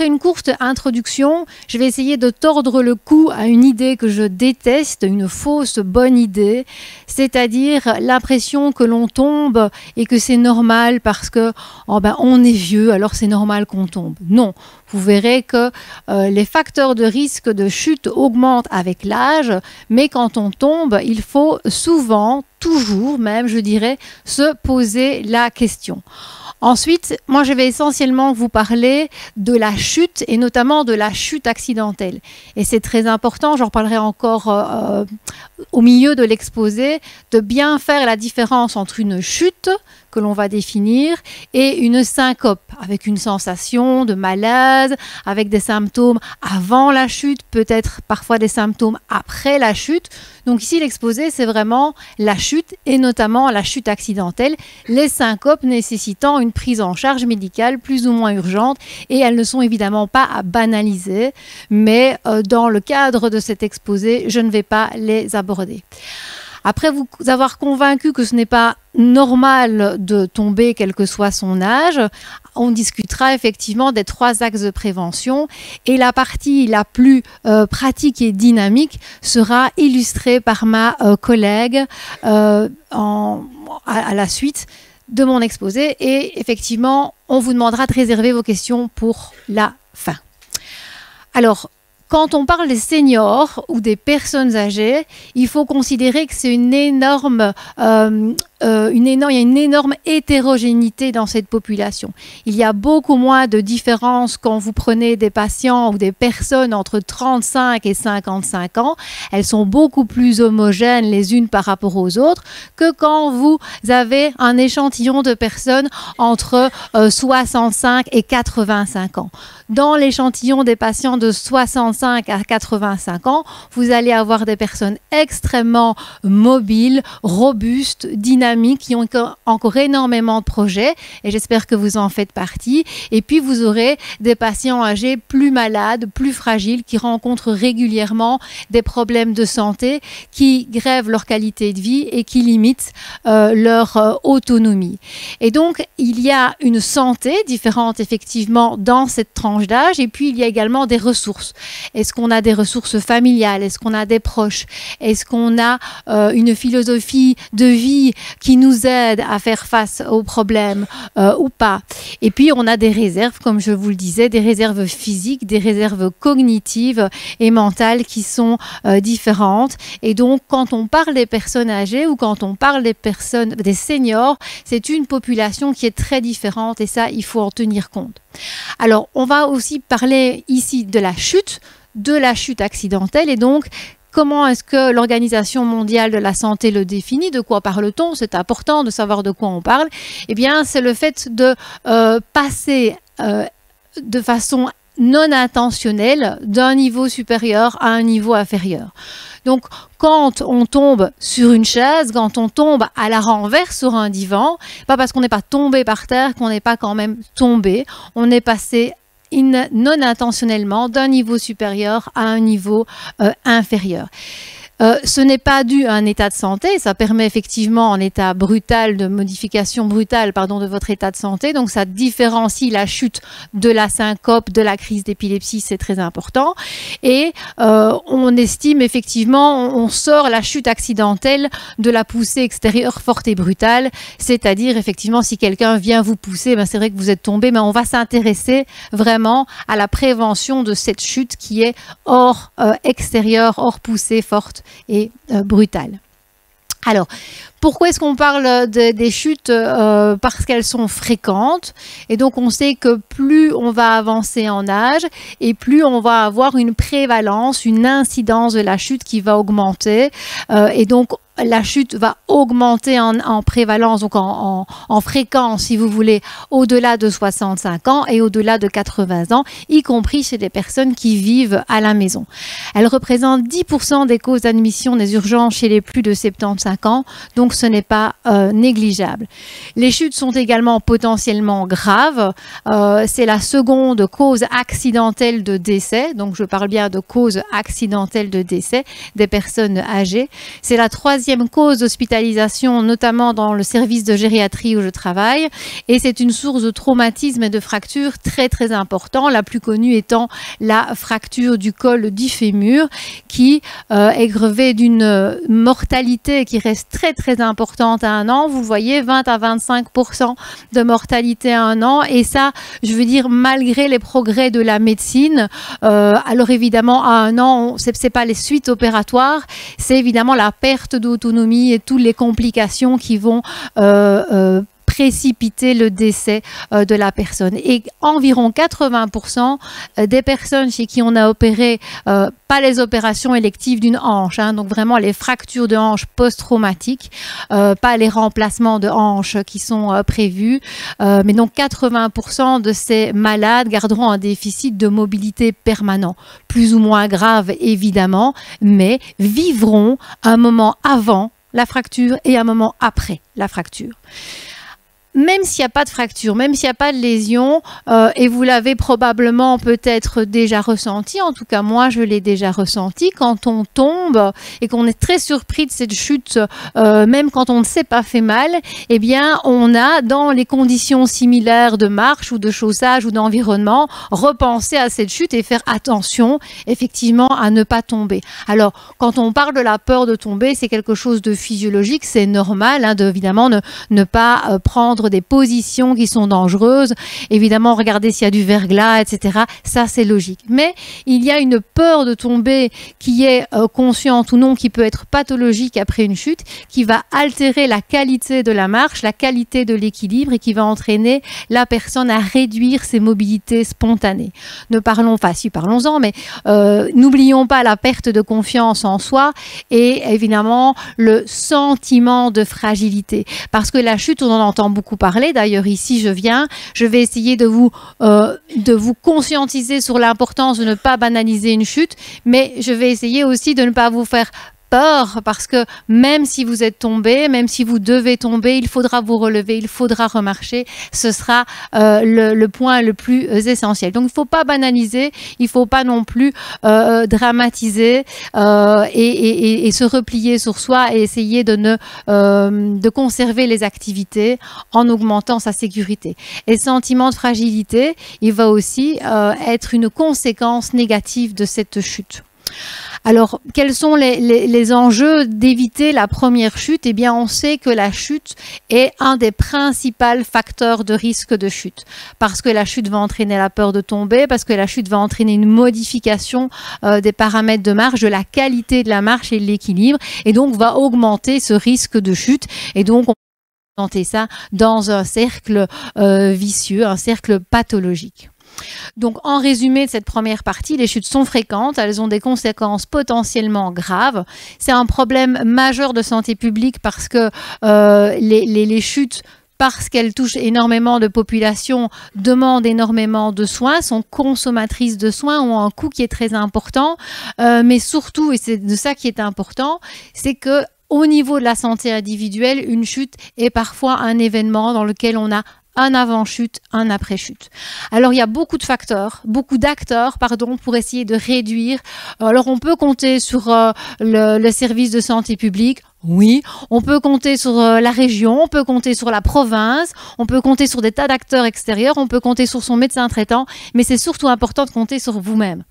après une courte introduction, je vais essayer de tordre le cou à une idée que je déteste, une fausse bonne idée, c'est-à-dire l'impression que l'on tombe et que c'est normal parce que on est vieux, alors c'est normal qu'on tombe. Non, vous verrez que les facteurs de risque de chute augmentent avec l'âge, mais quand on tombe, il faut souvent, toujours même, je dirais, se poser la question. Ensuite, moi, je vais essentiellement vous parler de la chute et notamment de la chute accidentelle. Et c'est très important, j'en reparlerai encore au milieu de l'exposé, de bien faire la différence entre une chute que l'on va définir et une syncope avec une sensation de malaise, avec des symptômes avant la chute, peut-être parfois des symptômes après la chute. Donc ici, l'exposé, c'est vraiment la chute et notamment la chute accidentelle, les syncopes nécessitant une prise en charge médicale plus ou moins urgente et elles ne sont évidemment pas à banaliser, mais dans le cadre de cet exposé, je ne vais pas les aborder. Après vous avoir convaincu que ce n'est pas normal de tomber quel que soit son âge, on discutera effectivement des 3 axes de prévention et la partie la plus pratique et dynamique sera illustrée par ma collègue à la suite de mon exposé et effectivement on vous demandera de réserver vos questions pour la fin. Alors, quand on parle des seniors ou des personnes âgées, il faut considérer que c'est il y a une énorme hétérogénéité dans cette population. Il y a beaucoup moins de différences quand vous prenez des patients ou des personnes entre 35 et 55 ans. Elles sont beaucoup plus homogènes les unes par rapport aux autres que quand vous avez un échantillon de personnes entre 65 et 85 ans. Dans l'échantillon des patients de 65 à 85 ans, vous allez avoir des personnes extrêmement mobiles, robustes, dynamiques, qui ont encore énormément de projets et j'espère que vous en faites partie. Et puis vous aurez des patients âgés plus malades, plus fragiles, qui rencontrent régulièrement des problèmes de santé, qui grèvent leur qualité de vie et qui limitent leur autonomie. Et donc il y a une santé différente effectivement dans cette tranche d'âge et puis il y a également des ressources. Est-ce qu'on a des ressources familiales? Est-ce qu'on a des proches? Est-ce qu'on a une philosophie de vie qui nous aide à faire face aux problèmes ou pas? Et puis on a des réserves, comme je vous le disais, des réserves physiques, des réserves cognitives et mentales qui sont différentes. Et donc quand on parle des personnes âgées ou quand on parle des seniors, c'est une population qui est très différente et ça, il faut en tenir compte. Alors, on va aussi parler ici de la chute accidentelle et donc comment est-ce que l'Organisation mondiale de la santé le définit? De quoi parle-t-on? C'est important de savoir de quoi on parle. Eh bien, c'est le fait de passer de façon non intentionnelle d'un niveau supérieur à un niveau inférieur. Donc, quand on tombe sur une chaise, quand on tombe à la renverse sur un divan, pas parce qu'on n'est pas tombé par terre qu'on n'est pas quand même tombé. On est passé non intentionnellement d'un niveau supérieur à un niveau inférieur. Ce n'est pas dû à un état de santé, ça permet effectivement un état brutal, de modification brutale de votre état de santé, donc ça différencie la chute de la syncope, de la crise d'épilepsie, c'est très important. Et on estime effectivement, on sort la chute accidentelle de la poussée extérieure forte et brutale, c'est-à-dire effectivement si quelqu'un vient vous pousser, c'est vrai que vous êtes tombé, mais on va s'intéresser vraiment à la prévention de cette chute qui est hors extérieure, hors poussée forte et brutale. Alors, pourquoi est-ce qu'on parle des chutes? Parce qu'elles sont fréquentes et donc on sait que plus on va avancer en âge et plus on va avoir une prévalence, une incidence de la chute qui va augmenter et donc la chute va augmenter en prévalence, donc en fréquence, si vous voulez, au-delà de 65 ans et au-delà de 80 ans, y compris chez des personnes qui vivent à la maison. Elle représente 10% des causes d'admission des urgences chez les plus de 75 ans, donc ce n'est pas négligeable. Les chutes sont également potentiellement graves. C'est la seconde cause accidentelle de décès, donc je parle bien de cause accidentelle de décès des personnes âgées. C'est la troisième troisième cause d'hospitalisation, notamment dans le service de gériatrie où je travaille, et c'est une source de traumatisme et de fractures très très important, la plus connue étant la fracture du col du fémur, qui est grevée d'une mortalité qui reste très très importante à un an. Vous voyez, 20 à 25% de mortalité à un an, et ça, je veux dire, malgré les progrès de la médecine. Alors évidemment, à un an, c'est pas les suites opératoires, c'est évidemment la perte d'autonomie et toutes les complications qui vont précipiter le décès de la personne. Et environ 80% des personnes chez qui on a opéré, pas les opérations électives d'une hanche, hein, donc vraiment les fractures de hanche post-traumatiques, pas les remplacements de hanches qui sont prévus, mais donc 80% de ces malades garderont un déficit de mobilité permanent, plus ou moins grave évidemment, mais vivront un moment avant la fracture et un moment après la fracture. Même s'il n'y a pas de fracture, même s'il n'y a pas de lésion, et vous l'avez probablement peut-être déjà ressenti, en tout cas moi je l'ai déjà ressenti, quand on tombe et qu'on est très surpris de cette chute, même quand on ne s'est pas fait mal, eh bien on a dans les conditions similaires de marche ou de chaussage ou d'environnement, repenser à cette chute et faire attention effectivement à ne pas tomber. Alors quand on parle de la peur de tomber, c'est quelque chose de physiologique, c'est normal hein, évidemment ne pas prendre des positions qui sont dangereuses, évidemment regarder s'il y a du verglas, etc. Ça c'est logique. Mais il y a une peur de tomber qui est consciente ou non, qui peut être pathologique après une chute, qui va altérer la qualité de la marche, la qualité de l'équilibre et qui va entraîner la personne à réduire ses mobilités spontanées. Ne parlons pas, si parlons-en, mais n'oublions pas la perte de confiance en soi et évidemment le sentiment de fragilité. Parce que la chute, on en entend beaucoup parler. D'ailleurs, ici, je vais essayer de vous conscientiser sur l'importance de ne pas banaliser une chute, mais je vais essayer aussi de ne pas vous faire peur parce que même si vous êtes tombé, même si vous devez tomber, il faudra vous relever, il faudra remarcher. Ce sera le point le plus essentiel. Donc, il ne faut pas banaliser, il ne faut pas non plus dramatiser et se replier sur soi et essayer de conserver les activités en augmentant sa sécurité. Et le sentiment de fragilité, il va aussi être une conséquence négative de cette chute. Alors, quels sont les enjeux d'éviter la première chute? Eh bien, on sait que la chute est un des principaux facteurs de risque de chute. Parce que la chute va entraîner la peur de tomber, parce que la chute va entraîner une modification des paramètres de marche, de la qualité de la marche et de l'équilibre, et donc va augmenter ce risque de chute. Et donc, on peut présenter ça dans un cercle vicieux, un cercle pathologique. Donc, en résumé de cette première partie, les chutes sont fréquentes, elles ont des conséquences potentiellement graves. C'est un problème majeur de santé publique parce que les chutes, parce qu'elles touchent énormément de populations, demandent énormément de soins, sont consommatrices de soins, ont un coût qui est très important. Mais surtout, et c'est de ça qui est important, c'est que au niveau de la santé individuelle, une chute est parfois un événement dans lequel on a un avant-chute, un après-chute. Alors, il y a beaucoup de facteurs, beaucoup d'acteurs, pardon, pour essayer de réduire. Alors, on peut compter sur le service de santé publique. Oui, on peut compter sur la région, on peut compter sur la province, on peut compter sur des tas d'acteurs extérieurs, on peut compter sur son médecin traitant, mais c'est surtout important de compter sur vous-même.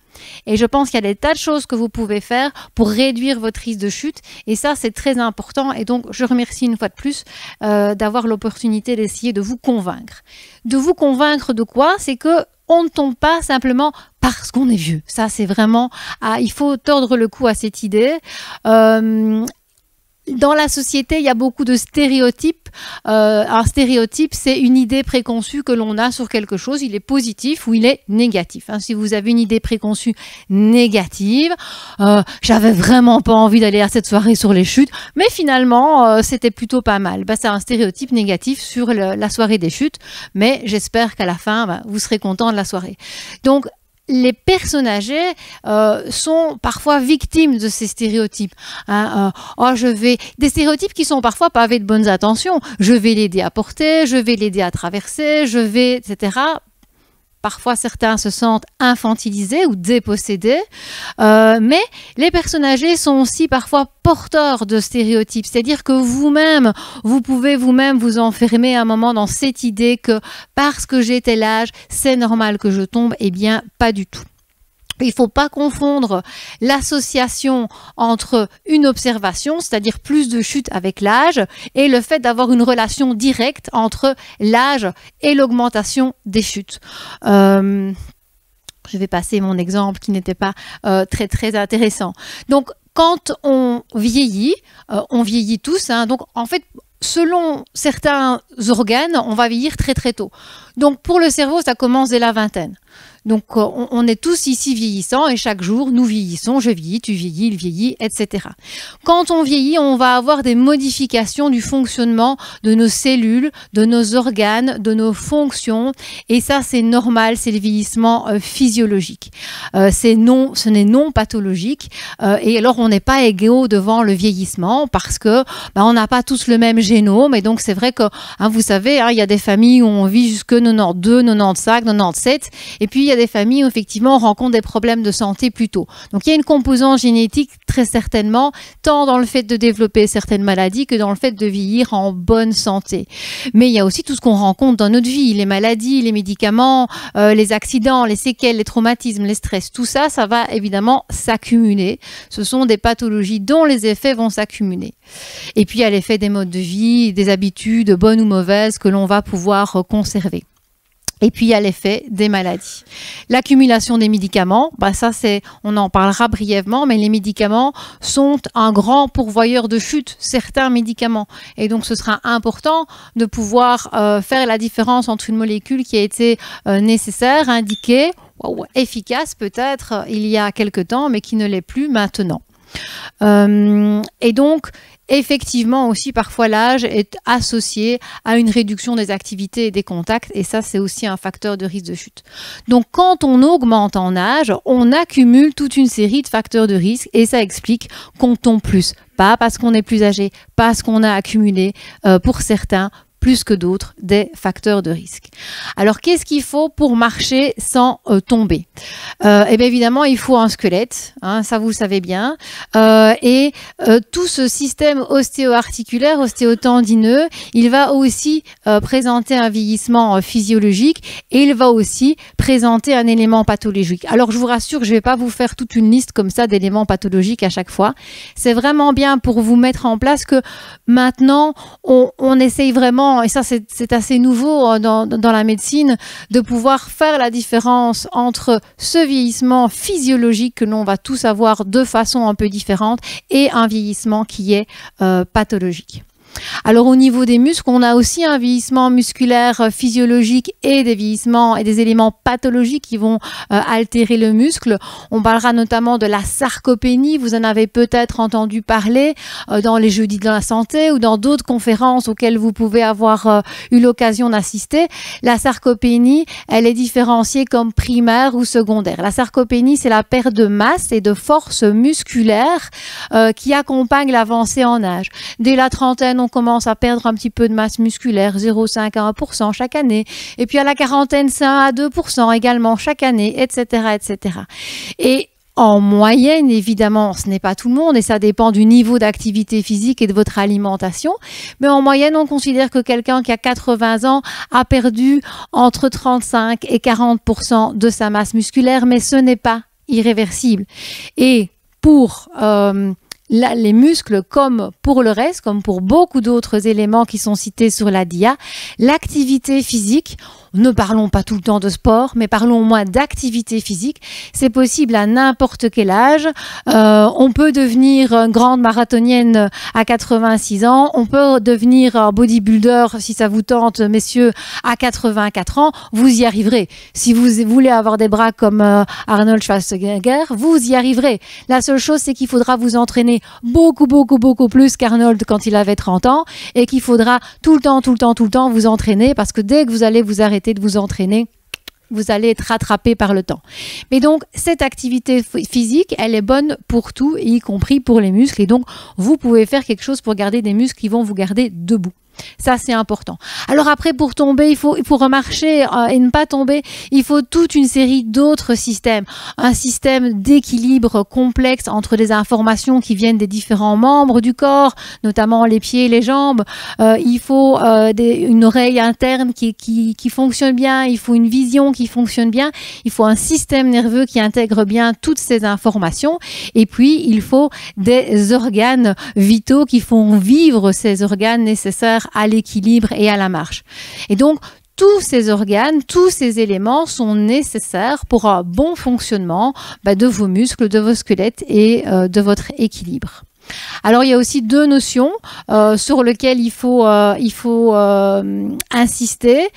Et je pense qu'il y a des tas de choses que vous pouvez faire pour réduire votre risque de chute. Et ça, c'est très important. Et donc, je remercie une fois de plus d'avoir l'opportunité d'essayer de vous convaincre. De vous convaincre de quoi? C'est que on ne tombe pas simplement parce qu'on est vieux. Ça, c'est vraiment... il faut tordre le cou à cette idée. Dans la société, il y a beaucoup de stéréotypes. Un stéréotype, c'est une idée préconçue que l'on a sur quelque chose. Il est positif ou il est négatif. Hein, si vous avez une idée préconçue négative, j'avais vraiment pas envie d'aller à cette soirée sur les chutes, mais finalement, c'était plutôt pas mal. C'est un stéréotype négatif sur la soirée des chutes, mais j'espère qu'à la fin, vous serez content de la soirée. Donc, les personnes âgées sont parfois victimes de ces stéréotypes. Hein, des stéréotypes qui sont parfois pavés de bonnes intentions. Je vais l'aider à porter, je vais l'aider à traverser, etc. parfois certains se sentent infantilisés ou dépossédés, mais les personnes âgées sont aussi parfois porteurs de stéréotypes, c'est-à-dire que vous-même, vous pouvez vous-même vous enfermer à un moment dans cette idée que parce que j'ai tel âge, c'est normal que je tombe. Eh bien, pas du tout. Il ne faut pas confondre l'association entre une observation, c'est-à-dire plus de chutes avec l'âge, et le fait d'avoir une relation directe entre l'âge et l'augmentation des chutes. Je vais passer mon exemple qui n'était pas très intéressant. Donc, quand on vieillit tous, hein, donc en fait, selon certains organes, on va vieillir très tôt. Donc, pour le cerveau, ça commence dès la vingtaine. Donc, on est tous ici vieillissants et chaque jour, nous vieillissons. Je vieillis, tu vieillis, il vieillit, etc. Quand on vieillit, on va avoir des modifications du fonctionnement de nos cellules, de nos organes, de nos fonctions. Et ça, c'est normal, c'est le vieillissement physiologique. Ce n'est non pathologique. Et alors, on n'est pas égaux devant le vieillissement parce que on n'a pas tous le même génome. Et donc, c'est vrai que, vous savez, il y a des familles où on vit jusque 92, 95, 97. Et puis, il y a des familles où effectivement on rencontre des problèmes de santé plus tôt. Donc il y a une composante génétique très certainement, tant dans le fait de développer certaines maladies que dans le fait de vieillir en bonne santé. Mais il y a aussi tout ce qu'on rencontre dans notre vie, les maladies, les médicaments, les accidents, les séquelles, les traumatismes, les stress, tout ça, ça va évidemment s'accumuler. Ce sont des pathologies dont les effets vont s'accumuler. Et puis il y a l'effet des modes de vie, des habitudes, bonnes ou mauvaises, que l'on va pouvoir conserver. Et puis, il y a l'effet des maladies. L'accumulation des médicaments, ça, on en parlera brièvement, mais les médicaments sont un grand pourvoyeur de chute, certains médicaments. Et donc, ce sera important de pouvoir faire la différence entre une molécule qui a été nécessaire, indiquée, ou efficace peut-être il y a quelque temps, mais qui ne l'est plus maintenant. Et donc, effectivement aussi, parfois l'âge est associé à une réduction des activités et des contacts, et ça, c'est aussi un facteur de risque de chute. Donc, quand on augmente en âge, on accumule toute une série de facteurs de risque, et ça explique qu'on tombe plus. Pas parce qu'on est plus âgé, parce qu'on a accumulé, pour certains, plus que d'autres, des facteurs de risque. Alors, qu'est-ce qu'il faut pour marcher sans tomber? Eh bien, évidemment, il faut un squelette, ça vous le savez bien, et tout ce système ostéo-articulaire, ostéotendineux, il va aussi présenter un vieillissement physiologique et il va aussi présenter un élément pathologique. Alors, je vous rassure, je ne vais pas vous faire toute une liste comme ça d'éléments pathologiques à chaque fois. C'est vraiment bien pour vous mettre en place que maintenant, on essaye vraiment, et ça c'est assez nouveau dans la médecine, de pouvoir faire la différence entre ce vieillissement physiologique que l'on va tous avoir de façon un peu différente et un vieillissement qui est pathologique. Alors au niveau des muscles, on a aussi un vieillissement musculaire physiologique et des vieillissements et des éléments pathologiques qui vont altérer le muscle. On parlera notamment de la sarcopénie, vous en avez peut-être entendu parler dans les jeudis de la santé ou dans d'autres conférences auxquelles vous pouvez avoir eu l'occasion d'assister. La sarcopénie, elle est différenciée comme primaire ou secondaire. La sarcopénie, c'est la perte de masse et de force musculaire qui accompagne l'avancée en âge. Dès la trentaine, on commence à perdre un petit peu de masse musculaire, 0,5 à 1% chaque année. Et puis à la quarantaine, c'est 1 à 2% également chaque année, etc., etc. Et en moyenne, évidemment, ce n'est pas tout le monde et ça dépend du niveau d'activité physique et de votre alimentation. Mais en moyenne, on considère que quelqu'un qui a 80 ans a perdu entre 35 et 40% de sa masse musculaire, mais ce n'est pas irréversible. Et pour les muscles, comme pour le reste, comme pour beaucoup d'autres éléments qui sont cités sur la dia, l'activité physique, ne parlons pas tout le temps de sport, mais parlons au moins d'activité physique. C'est possible à n'importe quel âge. On peut devenir une grande marathonienne à 86 ans. On peut devenir un bodybuilder, si ça vous tente, messieurs, à 84 ans. Vous y arriverez. Si vous voulez avoir des bras comme Arnold Schwarzenegger, vous y arriverez. La seule chose, c'est qu'il faudra vous entraîner beaucoup plus qu'Arnold quand il avait 30 ans et qu'il faudra tout le temps vous entraîner parce que dès que vous allez vous arrêter de vous entraîner, vous allez être rattrapé par le temps. Mais donc, cette activité physique, elle est bonne pour tout, y compris pour les muscles. Et donc, vous pouvez faire quelque chose pour garder des muscles qui vont vous garder debout. Ça, c'est important. Alors après, pour tomber, pour remarcher et ne pas tomber, il faut toute une série d'autres systèmes. Un système d'équilibre complexe entre les informations qui viennent des différents membres du corps, notamment les pieds et les jambes. Il faut une oreille interne qui fonctionne bien. Il faut une vision qui fonctionne bien. Il faut un système nerveux qui intègre bien toutes ces informations. Et puis, il faut des organes vitaux qui font vivre ces organes nécessaires à l'équilibre et à la marche. Et donc, tous ces organes, tous ces éléments sont nécessaires pour un bon fonctionnement de vos muscles, de vos squelettes et de votre équilibre. Alors, il y a aussi deux notions sur lesquelles il faut insister,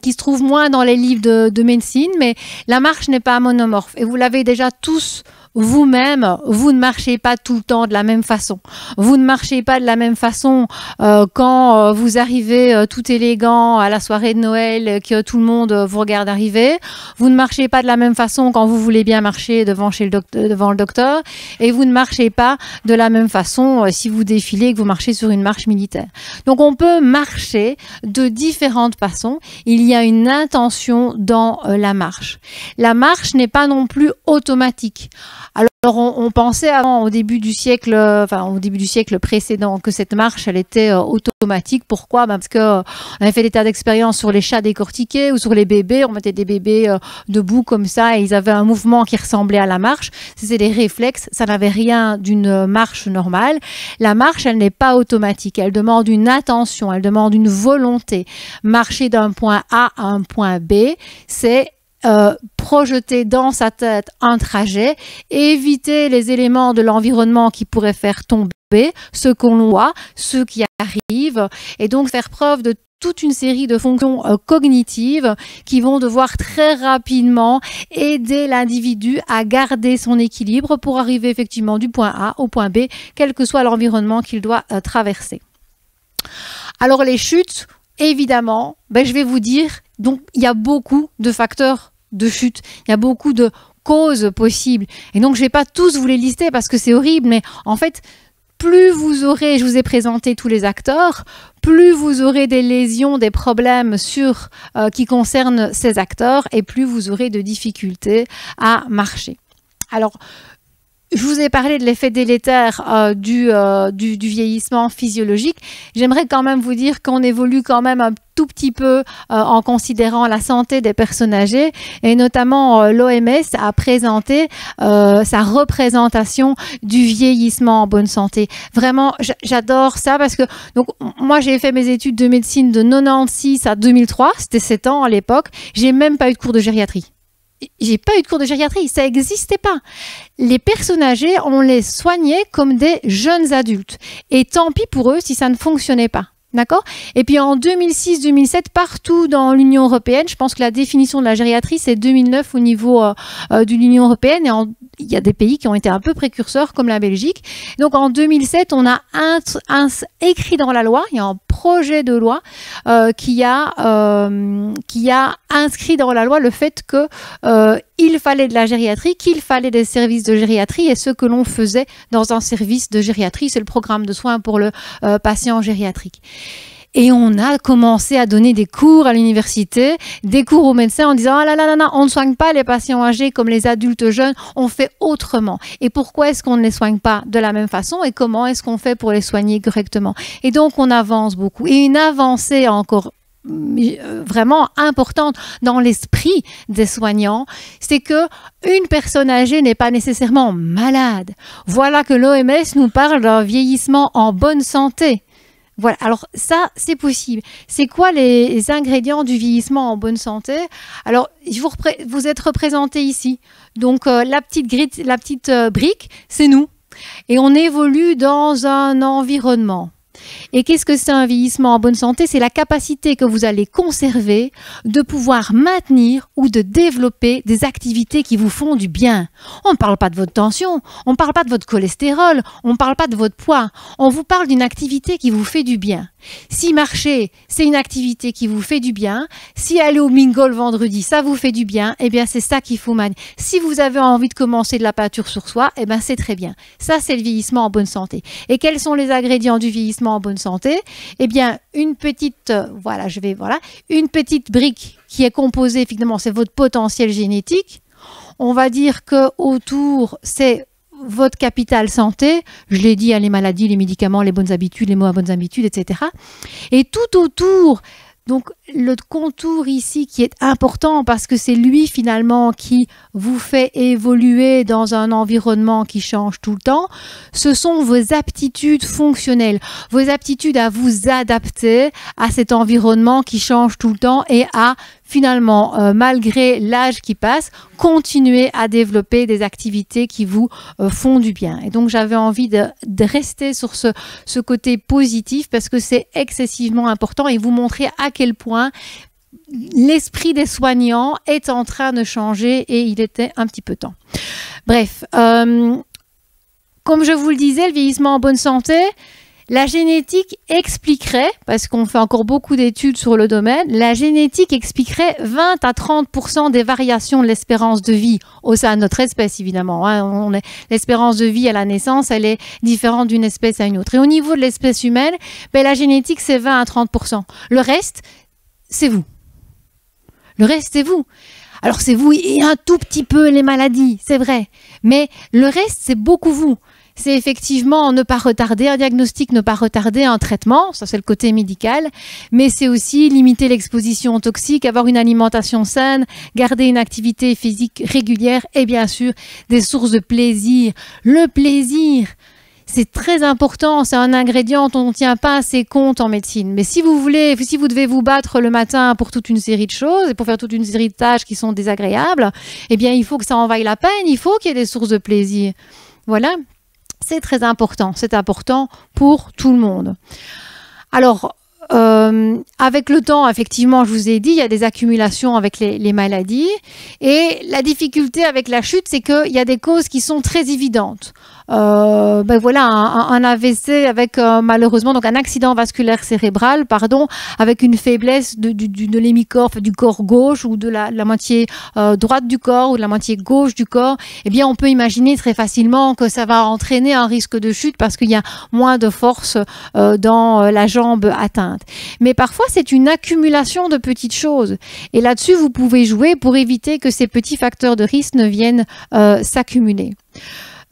qui se trouvent moins dans les livres de médecine, mais la marche n'est pas monomorphe. Et vous l'avez déjà tous vous-même, vous ne marchez pas tout le temps de la même façon. Vous ne marchez pas de la même façon quand vous arrivez tout élégant à la soirée de Noël, que tout le monde vous regarde arriver. Vous ne marchez pas de la même façon quand vous voulez bien marcher devant le docteur. Et vous ne marchez pas de la même façon si vous défilez et que vous marchez sur une marche militaire. Donc on peut marcher de différentes façons. Il y a une intention dans la marche. La marche n'est pas non plus automatique. Alors on pensait avant, au début du siècle précédent, que cette marche, elle était automatique. Pourquoi? Parce qu'on avait fait des tas d'expériences sur les chats décortiqués ou sur les bébés. On mettait des bébés debout comme ça et ils avaient un mouvement qui ressemblait à la marche. C'était des réflexes, ça n'avait rien d'une marche normale. La marche, elle n'est pas automatique. Elle demande une attention, elle demande une volonté. Marcher d'un point A à un point B, c'est projeter dans sa tête un trajet, éviter les éléments de l'environnement qui pourraient faire tomber ce qu'on voit, ceux qui arrivent, et donc faire preuve de toute une série de fonctions cognitives qui vont devoir très rapidement aider l'individu à garder son équilibre pour arriver effectivement du point A au point B, quel que soit l'environnement qu'il doit traverser. Alors les chutes, évidemment, je vais vous dire, donc il y a beaucoup de facteurs de chute, il y a beaucoup de causes possibles. Et donc je ne vais pas tous vous les lister parce que c'est horrible, mais en fait, plus vous aurez, je vous ai présenté tous les acteurs, plus vous aurez des lésions, des problèmes qui concernent ces acteurs et plus vous aurez de difficultés à marcher. Alors, je vous ai parlé de l'effet délétère du vieillissement physiologique. J'aimerais quand même vous dire qu'on évolue quand même un tout petit peu en considérant la santé des personnes âgées et notamment l'OMS a présenté sa représentation du vieillissement en bonne santé. Vraiment, j'adore ça parce que donc moi j'ai fait mes études de médecine de 96 à 2003, c'était 7 ans à l'époque. J'ai même pas eu de cours de gériatrie. J'ai pas eu de cours de gériatrie, ça n'existait pas. Les personnes âgées, on les soignait comme des jeunes adultes. Et tant pis pour eux si ça ne fonctionnait pas. D'accord? Et puis en 2006-2007, partout dans l'Union européenne, je pense que la définition de la gériatrie, c'est 2009 au niveau de l'Union européenne. Et il y a des pays qui ont été un peu précurseurs, comme la Belgique. Donc en 2007, on a écrit dans la loi, il y a un projet de loi qui a inscrit dans la loi le fait que il fallait de la gériatrie, qu'il fallait des services de gériatrie et ce que l'on faisait dans un service de gériatrie, c'est le programme de soins pour le patient gériatrique. Et on a commencé à donner des cours à l'université, des cours aux médecins en disant « Ah là là là là, on ne soigne pas les patients âgés comme les adultes jeunes, on fait autrement. Et pourquoi est-ce qu'on ne les soigne pas de la même façon et comment est-ce qu'on fait pour les soigner correctement ?» Et donc, on avance beaucoup. Et une avancée encore vraiment importante dans l'esprit des soignants, c'est que une personne âgée n'est pas nécessairement malade. Voilà que l'OMS nous parle d'un vieillissement en bonne santé. Voilà, alors ça, c'est possible. C'est quoi les ingrédients du vieillissement en bonne santé? Alors, vous êtes représentés ici. Donc, la petite brique, c'est nous. Et on évolue dans un environnement. Et qu'est-ce que c'est un vieillissement en bonne santé? C'est la capacité que vous allez conserver de pouvoir maintenir ou de développer des activités qui vous font du bien. On ne parle pas de votre tension, on ne parle pas de votre cholestérol, on ne parle pas de votre poids. On vous parle d'une activité qui vous fait du bien. Si marcher, c'est une activité qui vous fait du bien, si aller au bingo le vendredi, ça vous fait du bien, eh bien c'est ça qu'il faut manier. Si vous avez envie de commencer de la peinture sur soi, eh bien c'est très bien. Ça, c'est le vieillissement en bonne santé. Et quels sont les ingrédients du vieillissement en bonne santé? Eh bien, une petite, une petite brique qui est composée, finalement, c'est votre potentiel génétique. On va dire que autour, c'est votre capital santé, je l'ai dit, les maladies, les médicaments, les bonnes habitudes, les mauvaises bonnes habitudes, etc. Et tout autour, donc le contour ici qui est important parce que c'est lui finalement qui vous fait évoluer dans un environnement qui change tout le temps, ce sont vos aptitudes fonctionnelles, vos aptitudes à vous adapter à cet environnement qui change tout le temps et à finalement, malgré l'âge qui passe, continuer à développer des activités qui vous font du bien. Et donc, j'avais envie de rester sur ce côté positif parce que c'est excessivement important et vous montrer à quel point l'esprit des soignants est en train de changer et il était un petit peu temps. Bref, comme je vous le disais, le vieillissement en bonne santé, la génétique expliquerait, parce qu'on fait encore beaucoup d'études sur le domaine, la génétique expliquerait 20 à 30% des variations de l'espérance de vie au sein de notre espèce, évidemment. Hein. L'espérance de vie à la naissance, elle est différente d'une espèce à une autre. Et au niveau de l'espèce humaine, ben, la génétique, c'est 20 à 30%. Le reste, c'est vous. Le reste, c'est vous. Alors, c'est vous et un tout petit peu les maladies, c'est vrai. Mais le reste, c'est beaucoup vous. C'est effectivement ne pas retarder un diagnostic, ne pas retarder un traitement, ça c'est le côté médical, mais c'est aussi limiter l'exposition aux toxiques, avoir une alimentation saine, garder une activité physique régulière et bien sûr des sources de plaisir. Le plaisir, c'est très important, c'est un ingrédient dont on ne tient pas assez compte en médecine. Mais si vous devez vous battre le matin pour toute une série de choses et pour faire toute une série de tâches qui sont désagréables, eh bien il faut que ça en vaille la peine, il faut qu'il y ait des sources de plaisir. Voilà. C'est très important, c'est important pour tout le monde. Alors, avec le temps, effectivement, je vous ai dit, il y a des accumulations avec les maladies. Et la difficulté avec la chute, c'est qu'il y a des causes qui sont très évidentes. Ben voilà, un AVC avec malheureusement donc un accident vasculaire cérébral, pardon, avec une faiblesse de l'hémicorps, du corps gauche ou de la moitié droite du corps ou de la moitié gauche du corps. Eh bien, on peut imaginer très facilement que ça va entraîner un risque de chute parce qu'il y a moins de force dans la jambe atteinte. Mais parfois, c'est une accumulation de petites choses. Et là-dessus, vous pouvez jouer pour éviter que ces petits facteurs de risque ne viennent s'accumuler.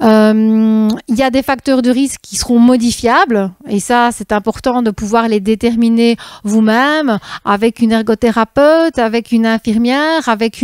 Il y a des facteurs de risque qui seront modifiables et ça c'est important de pouvoir les déterminer vous-même avec une ergothérapeute, avec une infirmière, avec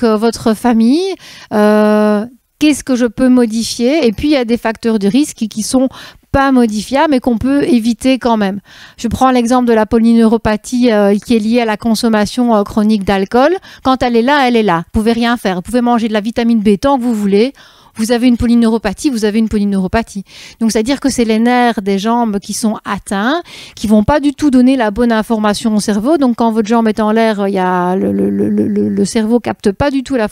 votre famille. Qu'est-ce que je peux modifier? Et puis il y a des facteurs de risque qui sont pas modifiable mais qu'on peut éviter quand même. Je prends l'exemple de la polyneuropathie qui est liée à la consommation chronique d'alcool. Quand elle est là, elle est là. Vous pouvez rien faire. Vous pouvez manger de la vitamine B tant que vous voulez. Vous avez une polyneuropathie, vous avez une polyneuropathie. Donc, c'est-à-dire que c'est les nerfs des jambes qui sont atteints, qui vont pas du tout donner la bonne information au cerveau. Donc, quand votre jambe est en l'air, il y a le cerveau capte pas du tout la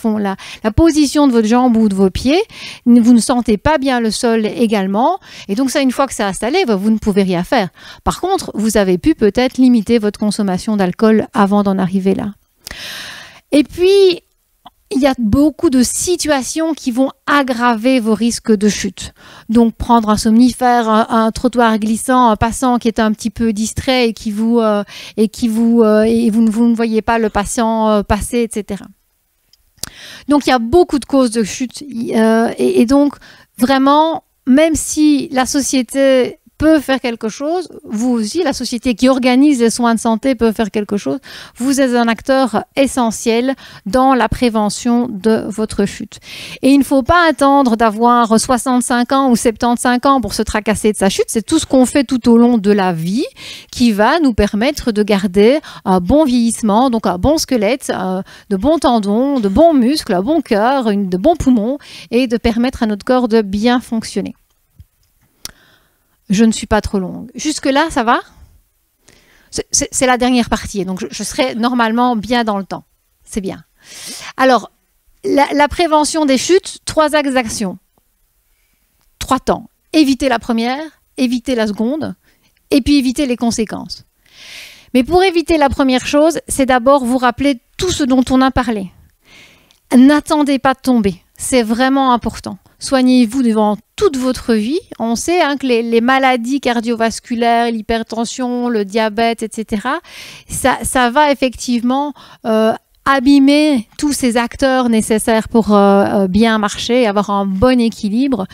position de votre jambe ou de vos pieds. Vous ne sentez pas bien le sol également. Et donc, ça, une fois que c'est installé, vous ne pouvez rien faire. Par contre, vous avez pu peut-être limiter votre consommation d'alcool avant d'en arriver là. Et puis, il y a beaucoup de situations qui vont aggraver vos risques de chute. Donc, prendre un somnifère, un trottoir glissant, un passant qui est un petit peu distrait et vous ne voyez pas le patient passer, etc. Donc, il y a beaucoup de causes de chute. Et donc, vraiment, même si la société peut faire quelque chose, vous aussi, la société qui organise les soins de santé peut faire quelque chose, vous êtes un acteur essentiel dans la prévention de votre chute. Et il ne faut pas attendre d'avoir 65 ans ou 75 ans pour se tracasser de sa chute, c'est tout ce qu'on fait tout au long de la vie qui va nous permettre de garder un bon vieillissement, donc un bon squelette, de bons tendons, de bons muscles, un bon cœur, de bons poumons et de permettre à notre corps de bien fonctionner. Je ne suis pas trop longue. Jusque-là, ça va? C'est la dernière partie, donc je serai normalement bien dans le temps. C'est bien. Alors, la prévention des chutes, 3 axes d'action. 3 temps. Éviter la première, éviter la seconde et puis éviter les conséquences. Mais pour éviter la première chose, c'est d'abord vous rappeler tout ce dont on a parlé. N'attendez pas de tomber, c'est vraiment important. Soignez-vous devant toute votre vie. On sait que les maladies cardiovasculaires, l'hypertension, le diabète, etc., ça va effectivement abîmer tous ces acteurs nécessaires pour bien marcher, avoir un bon équilibre.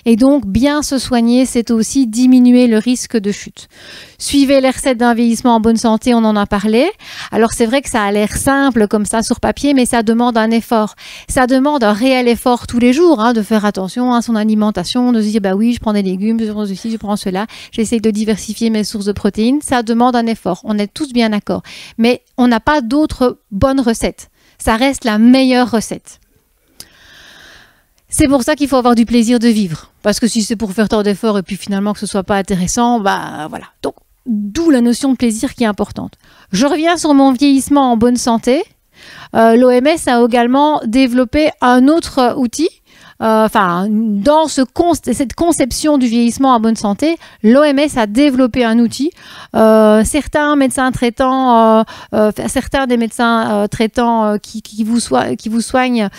Et donc, bien se soigner, c'est aussi diminuer le risque de chute. Suivez les recettes d'un vieillissement en bonne santé, on en a parlé. Alors, c'est vrai que ça a l'air simple comme ça sur papier, mais ça demande un effort. Ça demande un réel effort tous les jours, de faire attention à son alimentation, de se dire, bah oui, je prends des légumes, je prends ceci, je prends cela. J'essaie de diversifier mes sources de protéines. Ça demande un effort. On est tous bien d'accord. Mais on n'a pas d'autres bonnes recettes. Ça reste la meilleure recette. C'est pour ça qu'il faut avoir du plaisir de vivre. Parce que si c'est pour faire tant d'efforts et puis finalement que ce soit pas intéressant, bah voilà. Donc, d'où la notion de plaisir qui est importante. Je reviens sur mon vieillissement en bonne santé. L'OMS a également développé un autre outil. Dans cette conception du vieillissement en bonne santé, l'OMS a développé un outil. Certains médecins traitants, certains des médecins traitants qui vous soignent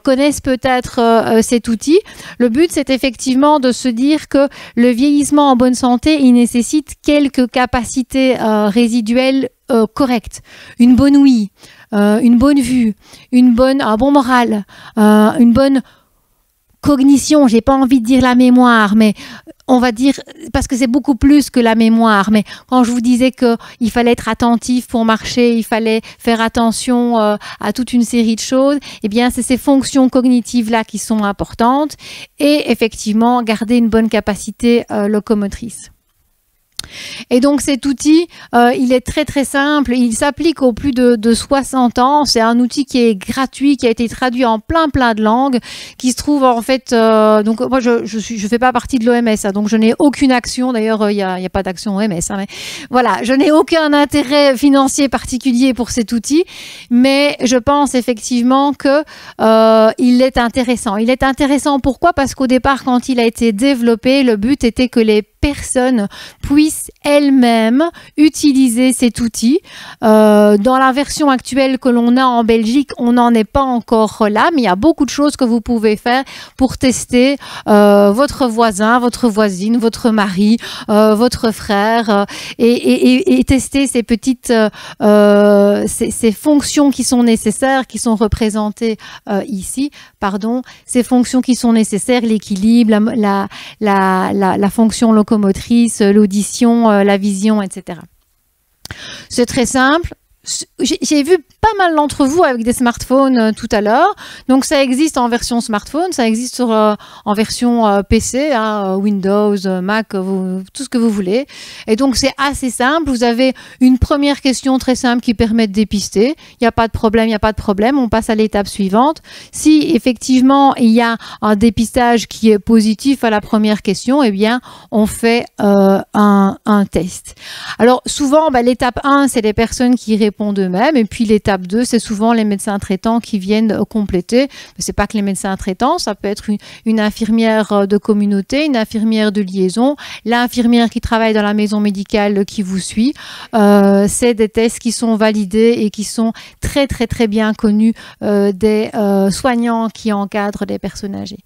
connaissent peut-être cet outil. Le but, c'est effectivement de se dire que le vieillissement en bonne santé, il nécessite quelques capacités résiduelles correctes. Une bonne ouïe, une bonne vue, un bon moral, une bonne cognition, j'ai pas envie de dire la mémoire, mais on va dire, parce que c'est beaucoup plus que la mémoire, mais quand je vous disais qu'il fallait être attentif pour marcher, il fallait faire attention à toute une série de choses, eh bien c'est ces fonctions cognitives-là qui sont importantes et effectivement garder une bonne capacité locomotrice. Et donc cet outil, il est très très simple, il s'applique aux plus de 60 ans, c'est un outil qui est gratuit, qui a été traduit en plein de langues, qui se trouve en fait, donc moi je fais pas partie de l'OMS, donc je n'ai aucune action, d'ailleurs il y a pas d'action OMS, mais voilà, je n'ai aucun intérêt financier particulier pour cet outil, mais je pense effectivement que il est intéressant. Il est intéressant pourquoi? Parce qu'au départ quand il a été développé, le but était que les personnes puissent elles-mêmes utiliser cet outil. Dans la version actuelle que l'on a en Belgique, on n'en est pas encore là, mais il y a beaucoup de choses que vous pouvez faire pour tester votre voisin, votre voisine, votre mari, votre frère et tester ces petites ces fonctions qui sont nécessaires, qui sont représentées ici, ces fonctions qui sont nécessaires, l'équilibre, la fonction locomotrice, l'audition, la vision, etc. C'est très simple. J'ai vu pas mal d'entre vous avec des smartphones tout à l'heure. Donc ça existe en version smartphone, ça existe en version PC, Windows, Mac, tout ce que vous voulez. Et donc c'est assez simple. Vous avez une première question très simple qui permet de dépister. Il n'y a pas de problème, on passe à l'étape suivante. Si effectivement il y a un dépistage qui est positif à la première question, eh bien on fait un test. Alors souvent, l'étape 1, c'est les personnes qui répondent eux-mêmes, et puis l'étape 2, c'est souvent les médecins traitants qui viennent compléter. Mais c'est pas que les médecins traitants, ça peut être une infirmière de communauté, une infirmière de liaison, l'infirmière qui travaille dans la maison médicale qui vous suit. C'est des tests qui sont validés et qui sont très très très bien connus des soignants qui encadrent des personnes âgées.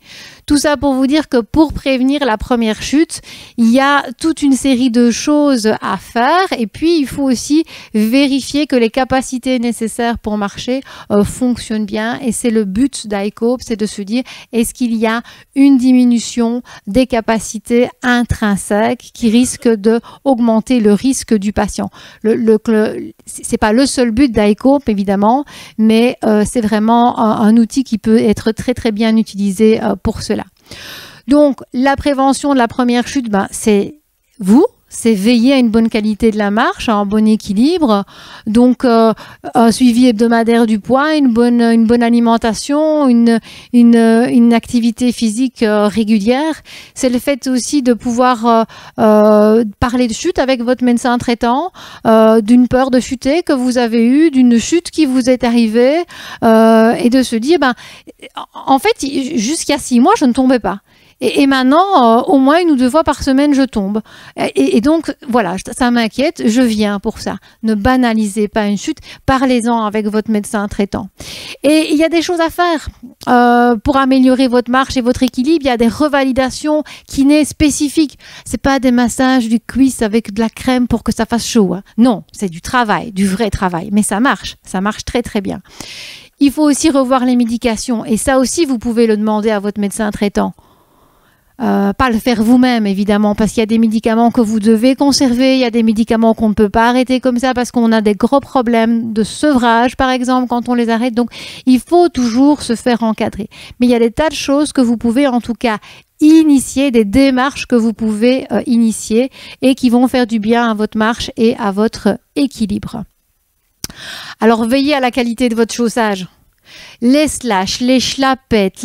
Tout ça pour vous dire que pour prévenir la première chute, il y a toute une série de choses à faire, et puis il faut aussi vérifier que les capacités nécessaires pour marcher fonctionnent bien, et c'est le but d'ICOPE, c'est de se dire est-ce qu'il y a une diminution des capacités intrinsèques qui risque d'augmenter le risque du patient. C'est pas le seul but d'ICOPE évidemment, mais c'est vraiment un outil qui peut être très très bien utilisé pour cela. Donc la prévention de la première chute, c'est vous. C'est veiller à une bonne qualité de la marche, à un bon équilibre, donc un suivi hebdomadaire du poids, une bonne alimentation, une activité physique régulière. C'est le fait aussi de pouvoir parler de chute avec votre médecin traitant, d'une peur de chuter que vous avez eue, d'une chute qui vous est arrivée, et de se dire, en fait, jusqu'à 6 mois, je ne tombais pas. Et maintenant, au moins 1 ou 2 fois par semaine, je tombe. Et donc, voilà, ça m'inquiète, je viens pour ça. Ne banalisez pas une chute, parlez-en avec votre médecin traitant. Et il y a des choses à faire pour améliorer votre marche et votre équilibre. Il y a des revalidations kiné spécifiques. C'est pas des massages du cuisse avec de la crème pour que ça fasse chaud, hein. Non, c'est du travail, du vrai travail. Mais ça marche très très bien. Il faut aussi revoir les médications. Et ça aussi, vous pouvez le demander à votre médecin traitant. Pas le faire vous-même évidemment, parce qu'il y a des médicaments que vous devez conserver, il y a des médicaments qu'on ne peut pas arrêter comme ça parce qu'on a des gros problèmes de sevrage par exemple quand on les arrête, donc il faut toujours se faire encadrer. Mais il y a des tas de choses que vous pouvez en tout cas initier, des démarches que vous pouvez initier et qui vont faire du bien à votre marche et à votre équilibre. Alors veillez à la qualité de votre chaussage. Les slash, les schlapettes,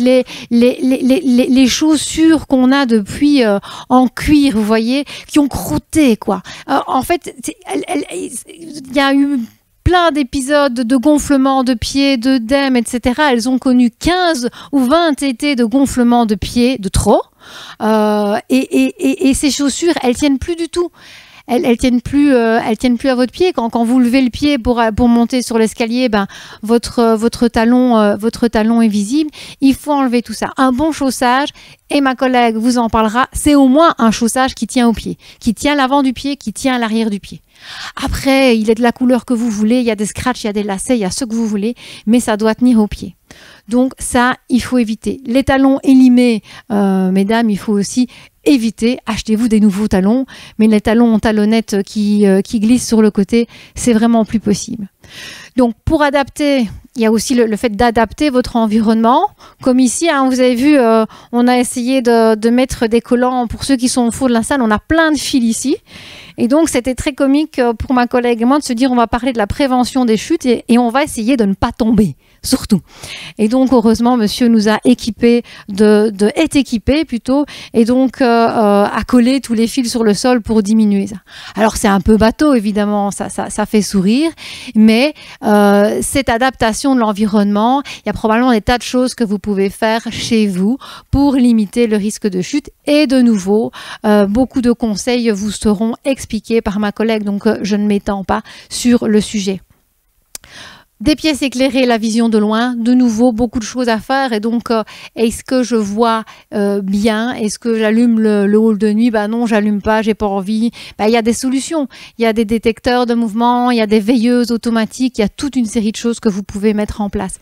les chaussures qu'on a depuis en cuir, vous voyez, qui ont croûté, quoi. En fait, il y a eu plein d'épisodes de gonflement de pieds, d'œdème, etc. Elles ont connu 15 ou 20 étés de gonflement de pieds, de trop. Et ces chaussures, elles tiennent plus du tout. Elles tiennent plus à votre pied. Quand vous levez le pied pour monter sur l'escalier, ben votre talon est visible. Il faut enlever tout ça. Un bon chaussage, et ma collègue vous en parlera, c'est au moins un chaussage qui tient au pied, qui tient l'avant du pied, qui tient l'arrière du pied. Après, il est de la couleur que vous voulez, il y a des scratchs, il y a des lacets, il y a ce que vous voulez, mais ça doit tenir au pied. Donc ça, il faut éviter. Les talons élimés, mesdames, il faut aussi éviter. Achetez-vous des nouveaux talons, mais les talons en talonnettes qui glissent sur le côté, c'est vraiment plus possible. Donc pour adapter, il y a aussi le fait d'adapter votre environnement. Comme ici, hein, vous avez vu, on a essayé de mettre des collants pour ceux qui sont au fond de la salle. On a plein de fils ici. Et donc, c'était très comique pour ma collègue et moi de se dire on va parler de la prévention des chutes et on va essayer de ne pas tomber, surtout. Et donc, heureusement, monsieur nous a équipés, est équipé plutôt, et donc a collé tous les fils sur le sol pour diminuer ça. Alors, c'est un peu bateau, évidemment, ça fait sourire, mais cette adaptation de l'environnement, il y a probablement des tas de choses que vous pouvez faire chez vous pour limiter le risque de chute. Et de nouveau, beaucoup de conseils vous seront expliqués par ma collègue, donc je ne m'étends pas sur le sujet. Des pièces éclairées, la vision de loin, de nouveau beaucoup de choses à faire et donc est-ce que je vois bien, est-ce que j'allume le hall de nuit? Ben non, j'allume pas, j'ai pas envie. Ben, il y a des solutions, il y a des détecteurs de mouvement, il y a des veilleuses automatiques, il y a toute une série de choses que vous pouvez mettre en place.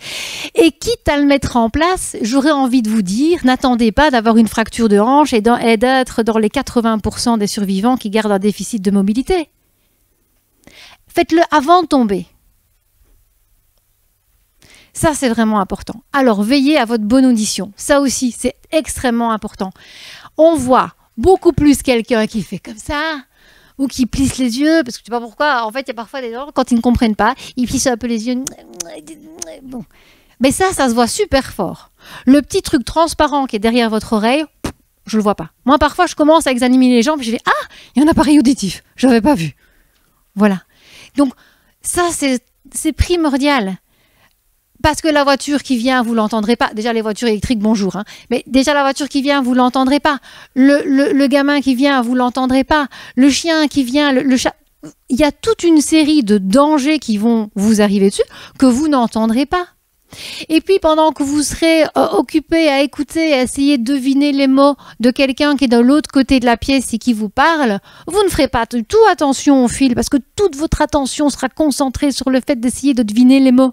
Et quitte à le mettre en place, j'aurais envie de vous dire, n'attendez pas d'avoir une fracture de hanche et d'être dans les 80% des survivants qui gardent un déficit de mobilité. Faites-le avant de tomber. Ça, c'est vraiment important. Alors, veillez à votre bonne audition. Ça aussi, c'est extrêmement important. On voit beaucoup plus quelqu'un qui fait comme ça ou qui plisse les yeux, parce que je ne sais pas pourquoi. En fait, il y a parfois des gens, quand ils ne comprennent pas, ils plissent un peu les yeux. Bon. Mais ça se voit super fort. Le petit truc transparent qui est derrière votre oreille, je ne le vois pas. Moi, parfois, je commence à examiner les jambes et je fais « Ah, il y a un appareil auditif. Je n'avais pas vu. » Voilà. Donc, ça, c'est primordial. Parce que la voiture qui vient, vous ne l'entendrez pas. Déjà, les voitures électriques, bonjour. Hein. Mais déjà, la voiture qui vient, vous ne l'entendrez pas. Le gamin qui vient, vous ne l'entendrez pas. Le chien qui vient, le chat. Il y a toute une série de dangers qui vont vous arriver dessus que vous n'entendrez pas. Et puis, pendant que vous serez occupé à écouter, à essayer de deviner les mots de quelqu'un qui est de l'autre côté de la pièce et qui vous parle, vous ne ferez pas du tout attention au fil parce que toute votre attention sera concentrée sur le fait d'essayer de deviner les mots.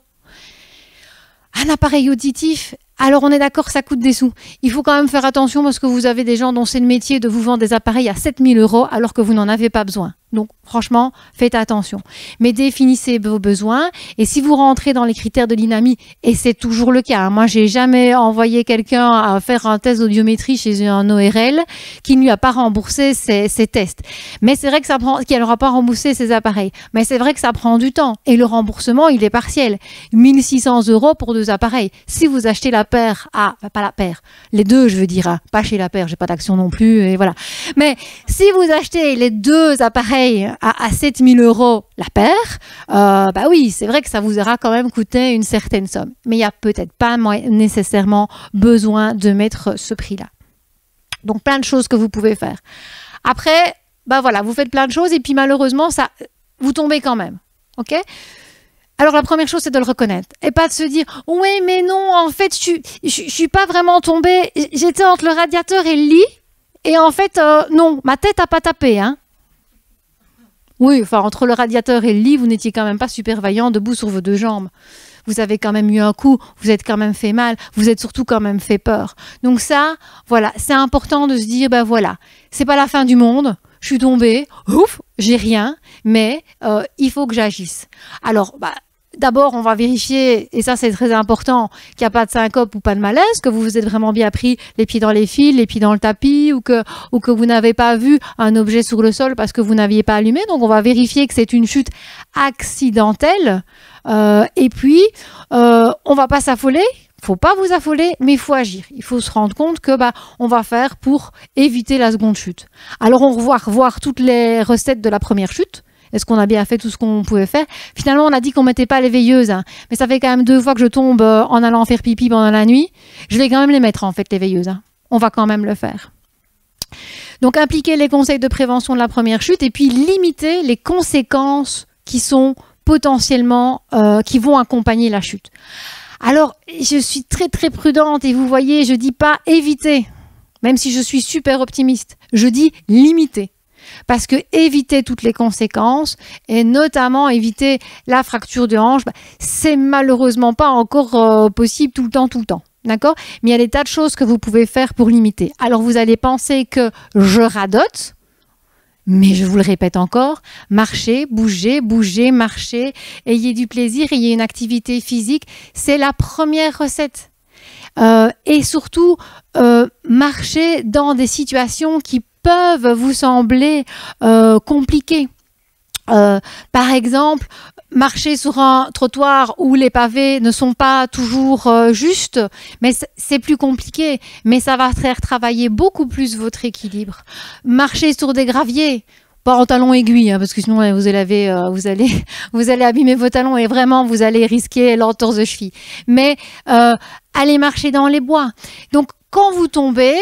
Un appareil auditif, alors on est d'accord, ça coûte des sous. Il faut quand même faire attention parce que vous avez des gens dont c'est le métier de vous vendre des appareils à 7 000 € alors que vous n'en avez pas besoin. Donc franchement, faites attention. Mais définissez vos besoins et si vous rentrez dans les critères de l'INAMI, et c'est toujours le cas, hein, moi j'ai jamais envoyé quelqu'un à faire un test d'audiométrie chez un ORL qui ne lui a pas remboursé ses tests. Mais c'est vrai que ça prend, qu'elle n'aura pas remboursé ses appareils. Mais c'est vrai que ça prend du temps et le remboursement il est partiel. 1 600 € pour 2 appareils. Si vous achetez la paire, pas la paire, les deux je veux dire, hein, pas chez la paire, j'ai pas d'action non plus et voilà. Mais si vous achetez les 2 appareils à 7 000 € la paire, bah oui, c'est vrai que ça vous aura quand même coûté une certaine somme. Mais il n'y a peut-être pas nécessairement besoin de mettre ce prix-là. Donc plein de choses que vous pouvez faire. Après, bah voilà, vous faites plein de choses et puis malheureusement, ça, vous tombez quand même. Ok? Alors la première chose, c'est de le reconnaître et pas de se dire oui, mais non, en fait, je suis pas vraiment tombée. J'étais entre le radiateur et le lit et en fait, non, ma tête a pas tapé, hein. Oui, enfin entre le radiateur et le lit, vous n'étiez quand même pas super vaillant debout sur vos deux jambes. Vous avez quand même eu un coup, vous êtes quand même fait mal, vous êtes surtout quand même fait peur. Donc ça, voilà, c'est important de se dire, ben voilà, c'est pas la fin du monde, je suis tombée, ouf, j'ai rien, mais il faut que j'agisse. Alors, d'abord, on va vérifier, et ça c'est très important, qu'il n'y a pas de syncope ou pas de malaise, que vous vous êtes vraiment bien pris les pieds dans les fils, les pieds dans le tapis, ou que vous n'avez pas vu un objet sur le sol parce que vous n'aviez pas allumé. Donc on va vérifier que c'est une chute accidentelle. Et puis, on va pas s'affoler. Il faut pas vous affoler, mais il faut agir. Il faut se rendre compte que on va faire pour éviter la seconde chute. Alors on va revoir toutes les recettes de la première chute. Est-ce qu'on a bien fait tout ce qu'on pouvait faire? Finalement, on a dit qu'on mettait pas les veilleuses, hein. Mais ça fait quand même 2 fois que je tombe en allant faire pipi pendant la nuit. Je vais quand même les mettre en fait, les veilleuses, hein. On va quand même le faire. Donc impliquer les conseils de prévention de la première chute et puis limiter les conséquences qui sont potentiellement qui vont accompagner la chute. Alors, je suis très très prudente et vous voyez, je dis pas éviter, même si je suis super optimiste. Je dis limiter. Parce que éviter toutes les conséquences et notamment éviter la fracture de hanche, c'est malheureusement pas encore possible tout le temps. D'accord? Mais il y a des tas de choses que vous pouvez faire pour limiter. Alors vous allez penser que je radote, mais je vous le répète encore, marchez, bougez, marchez, ayez du plaisir, ayez une activité physique, c'est la première recette. Et surtout, marchez dans des situations qui peuvent vous sembler compliquées. Par exemple, marcher sur un trottoir où les pavés ne sont pas toujours justes, mais c'est plus compliqué, mais ça va faire travailler beaucoup plus votre équilibre. Marcher sur des graviers, pas en talons aiguilles, hein, parce que sinon vous allez abîmer vos talons et vraiment vous allez risquer l'entorse de cheville. Mais allez marcher dans les bois. Donc quand vous tombez,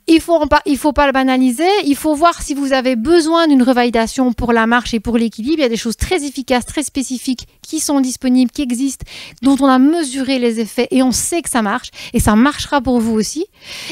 il faut pas le banaliser, il faut voir si vous avez besoin d'une revalidation pour la marche et pour l'équilibre. Il y a des choses très efficaces, très spécifiques qui sont disponibles, qui existent, dont on a mesuré les effets et on sait que ça marche et ça marchera pour vous aussi.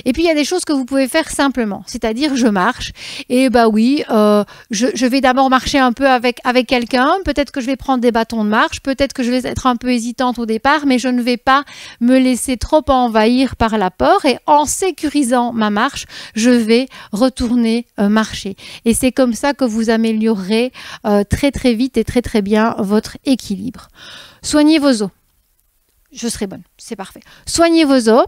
Et puis il y a des choses que vous pouvez faire simplement, c'est-à-dire je marche et je vais d'abord marcher un peu avec quelqu'un, peut-être que je vais prendre des bâtons de marche, peut-être que je vais être un peu hésitante au départ, mais je ne vais pas me laisser trop envahir par la peur et en sécurisant ma marche, je vais retourner marcher. Et c'est comme ça que vous améliorerez très très vite et très très bien votre équilibre. Soignez vos os. Je serai bonne, c'est parfait. Soignez vos os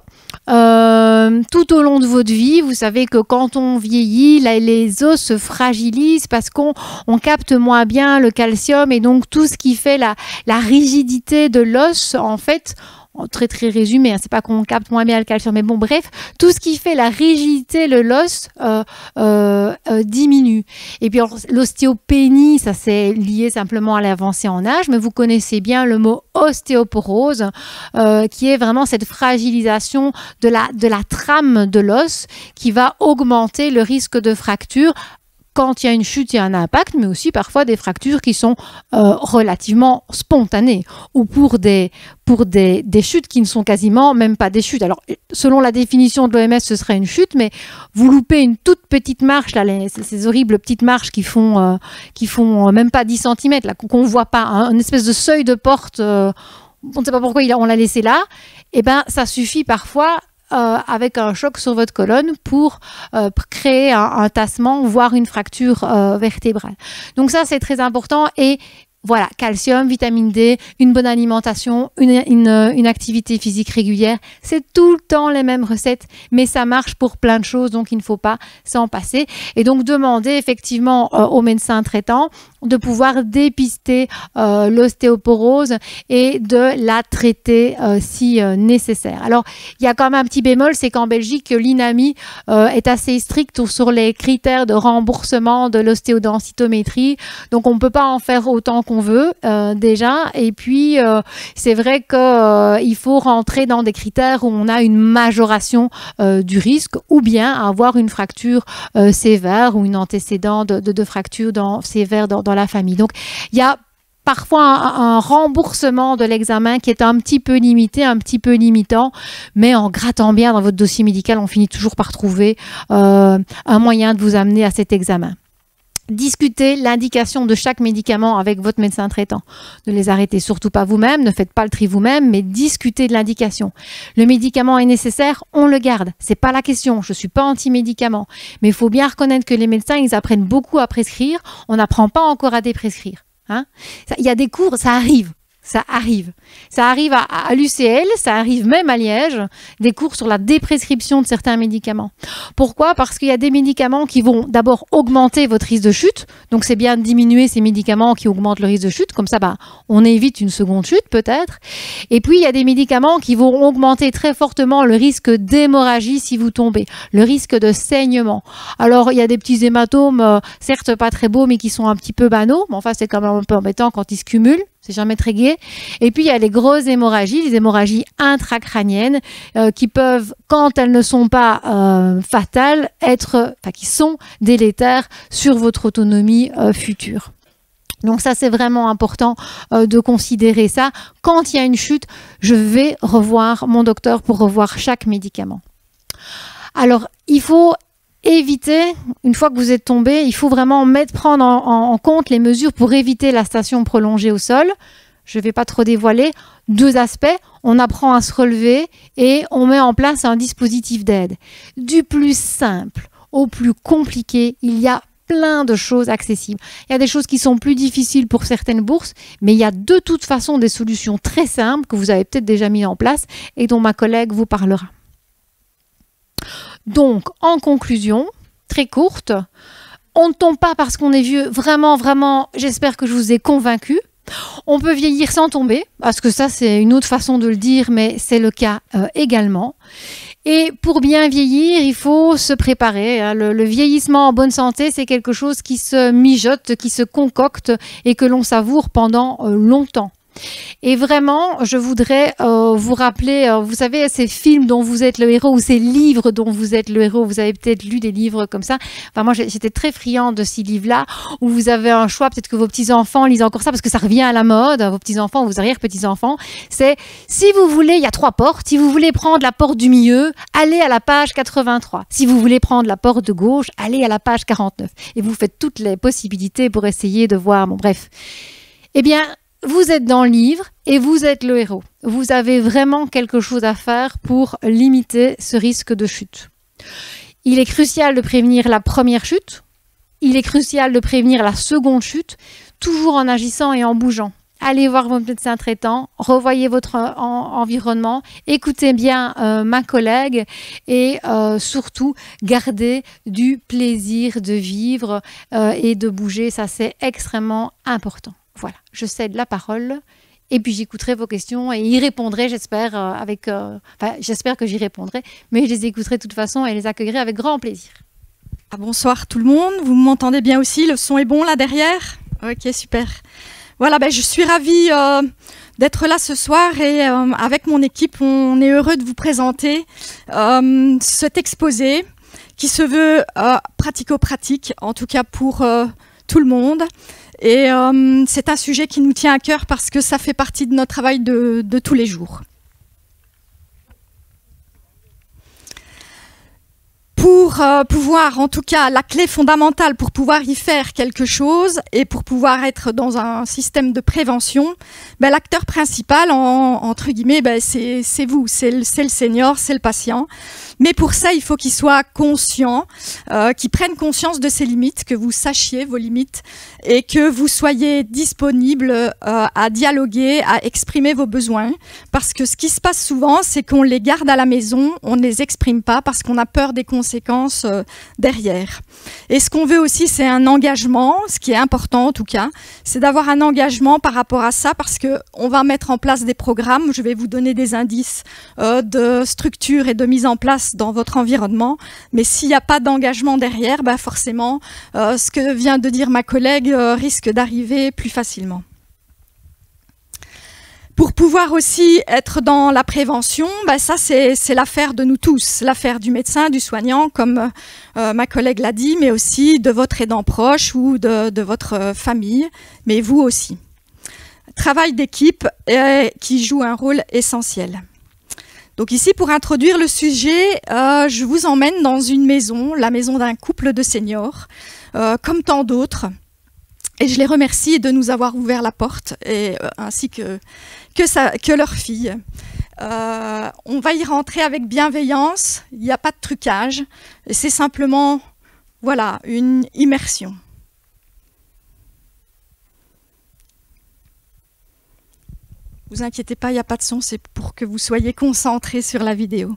tout au long de votre vie. Vous savez que quand on vieillit, les os se fragilisent parce qu'on capte moins bien le calcium et donc tout ce qui fait la rigidité de l'os, en fait, très très résumé, hein, c'est pas qu'on capte moins bien le calcium, mais bon bref, tout ce qui fait la rigidité de l'os diminue. Et puis l'ostéopénie, ça c'est lié simplement à l'avancée en âge, mais vous connaissez bien le mot ostéoporose, qui est vraiment cette fragilisation de la trame de l'os qui va augmenter le risque de fracture. Quand il y a une chute, il y a un impact, mais aussi parfois des fractures qui sont relativement spontanées ou pour des chutes qui ne sont quasiment même pas des chutes. Alors, selon la définition de l'OMS, ce serait une chute, mais vous loupez une toute petite marche, là, ces horribles petites marches qui font même pas 10 cm, là, qu'on ne voit pas, hein, une espèce de seuil de porte, on ne sait pas pourquoi on l'a laissé là, et ben ça suffit parfois avec un choc sur votre colonne pour créer un tassement, voire une fracture vertébrale. Donc ça, c'est très important et voilà, calcium, vitamine D, une bonne alimentation, une activité physique régulière, c'est tout le temps les mêmes recettes, mais ça marche pour plein de choses, donc il ne faut pas s'en passer. Et donc demander effectivement au médecin traitant de pouvoir dépister l'ostéoporose et de la traiter si nécessaire. Alors, il y a quand même un petit bémol, c'est qu'en Belgique, l'INAMI est assez strict sur les critères de remboursement de l'ostéodensitométrie, donc on ne peut pas en faire autant qu'on qu'on veut déjà. Et puis, c'est vrai qu'il faut rentrer dans des critères où on a une majoration du risque ou bien avoir une fracture sévère ou une antécédent de fracture sévère dans la famille. Donc, il y a parfois un remboursement de l'examen qui est un petit peu limité, un petit peu limitant, mais en grattant bien dans votre dossier médical, on finit toujours par trouver un moyen de vous amener à cet examen. Discutez l'indication de chaque médicament avec votre médecin traitant. Ne les arrêtez surtout pas vous-même, ne faites pas le tri vous-même, mais discutez de l'indication. Le médicament est nécessaire, on le garde. C'est pas la question, je ne suis pas anti-médicament. Mais il faut bien reconnaître que les médecins, ils apprennent beaucoup à prescrire, on n'apprend pas encore à déprescrire. Il y a des cours, ça arrive. Ça arrive à l'UCL, ça arrive même à Liège, des cours sur la déprescription de certains médicaments. Pourquoi? Parce qu'il y a des médicaments qui vont d'abord augmenter votre risque de chute, donc c'est bien de diminuer ces médicaments qui augmentent le risque de chute, comme ça on évite une seconde chute peut-être. Et puis il y a des médicaments qui vont augmenter très fortement le risque d'hémorragie si vous tombez, le risque de saignement. Alors il y a des petits hématomes, certes pas très beaux, mais qui sont un petit peu banaux, mais enfin c'est quand même un peu embêtant quand ils se cumulent. C'est jamais très gai. Et puis, il y a les grosses hémorragies, les hémorragies intracrâniennes qui peuvent, quand elles ne sont pas fatales, qui sont délétères sur votre autonomie future. Donc ça, c'est vraiment important de considérer ça. Quand il y a une chute, je vais revoir mon docteur pour revoir chaque médicament. Alors, il faut éviter, une fois que vous êtes tombé, il faut vraiment prendre en compte les mesures pour éviter la station prolongée au sol. Je ne vais pas trop dévoiler. 2 aspects, on apprend à se relever et on met en place un dispositif d'aide. Du plus simple au plus compliqué, il y a plein de choses accessibles. Il y a des choses qui sont plus difficiles pour certaines bourses, mais il y a de toute façon des solutions très simples que vous avez peut-être déjà mis en place et dont ma collègue vous parlera. Donc, en conclusion, très courte, on ne tombe pas parce qu'on est vieux. Vraiment, vraiment, j'espère que je vous ai convaincu. On peut vieillir sans tomber, parce que ça, c'est une autre façon de le dire, mais c'est le cas également. Et pour bien vieillir, il faut se préparer. Le vieillissement en bonne santé, c'est quelque chose qui se mijote, qui se concocte et que l'on savoure pendant longtemps. Et vraiment, je voudrais vous rappeler, vous savez, ces films dont vous êtes le héros ou ces livres dont vous êtes le héros. Vous avez peut-être lu des livres comme ça. Enfin, moi, j'étais très friande de ces livres-là où vous avez un choix. Peut-être que vos petits-enfants lisent encore ça parce que ça revient à la mode. Vos petits-enfants, vos arrière-petits-enfants. C'est, si vous voulez, il y a 3 portes. Si vous voulez prendre la porte du milieu, allez à la page 83. Si vous voulez prendre la porte de gauche, allez à la page 49. Et vous faites toutes les possibilités pour essayer de voir. Bon, bref. Eh bien, vous êtes dans le livre et vous êtes le héros. Vous avez vraiment quelque chose à faire pour limiter ce risque de chute. Il est crucial de prévenir la première chute. Il est crucial de prévenir la seconde chute, toujours en agissant et en bougeant. Allez voir votre médecin traitant, revoyez votre environnement, écoutez bien ma collègue et surtout gardez du plaisir de vivre et de bouger. Ça, c'est extrêmement important. Voilà, je cède la parole et puis j'écouterai vos questions et y répondrai, j'espère, j'espère que j'y répondrai, mais je les écouterai de toute façon et les accueillerai avec grand plaisir. Bonsoir tout le monde, vous m'entendez bien aussi, le son est bon là derrière? Ok, super. Voilà, je suis ravie d'être là ce soir et avec mon équipe, on est heureux de vous présenter cet exposé qui se veut pratico-pratique, en tout cas pour tout le monde. Et c'est un sujet qui nous tient à cœur parce que ça fait partie de notre travail de tous les jours. Pour pouvoir, en tout cas, la clé fondamentale pour pouvoir y faire quelque chose et pour pouvoir être dans un système de prévention, l'acteur principal, entre guillemets, c'est vous, c'est le senior, c'est le patient. Mais pour ça, il faut qu'il soit conscient, qu'il prenne conscience de ses limites, que vous sachiez vos limites et que vous soyez disponible à dialoguer, à exprimer vos besoins. Parce que ce qui se passe souvent, c'est qu'on les garde à la maison, on ne les exprime pas parce qu'on a peur des conséquences derrière. Et ce qu'on veut aussi, c'est un engagement, ce qui est important en tout cas, c'est d'avoir un engagement par rapport à ça parce qu'on va mettre en place des programmes, je vais vous donner des indices de structure et de mise en place dans votre environnement, mais s'il n'y a pas d'engagement derrière, forcément, ce que vient de dire ma collègue risque d'arriver plus facilement. Pour pouvoir aussi être dans la prévention, ben ça c'est l'affaire de nous tous, l'affaire du médecin, du soignant, comme ma collègue l'a dit, mais aussi de votre aidant proche ou de votre famille, mais vous aussi. Travail d'équipe qui joue un rôle essentiel. Donc ici, pour introduire le sujet, je vous emmène dans une maison, la maison d'un couple de seniors, comme tant d'autres. Et je les remercie de nous avoir ouvert la porte, ainsi que leur fille. On va y rentrer avec bienveillance, il n'y a pas de trucage, c'est simplement voilà, une immersion. Vous inquiétez pas, il n'y a pas de son, c'est pour que vous soyez concentrés sur la vidéo.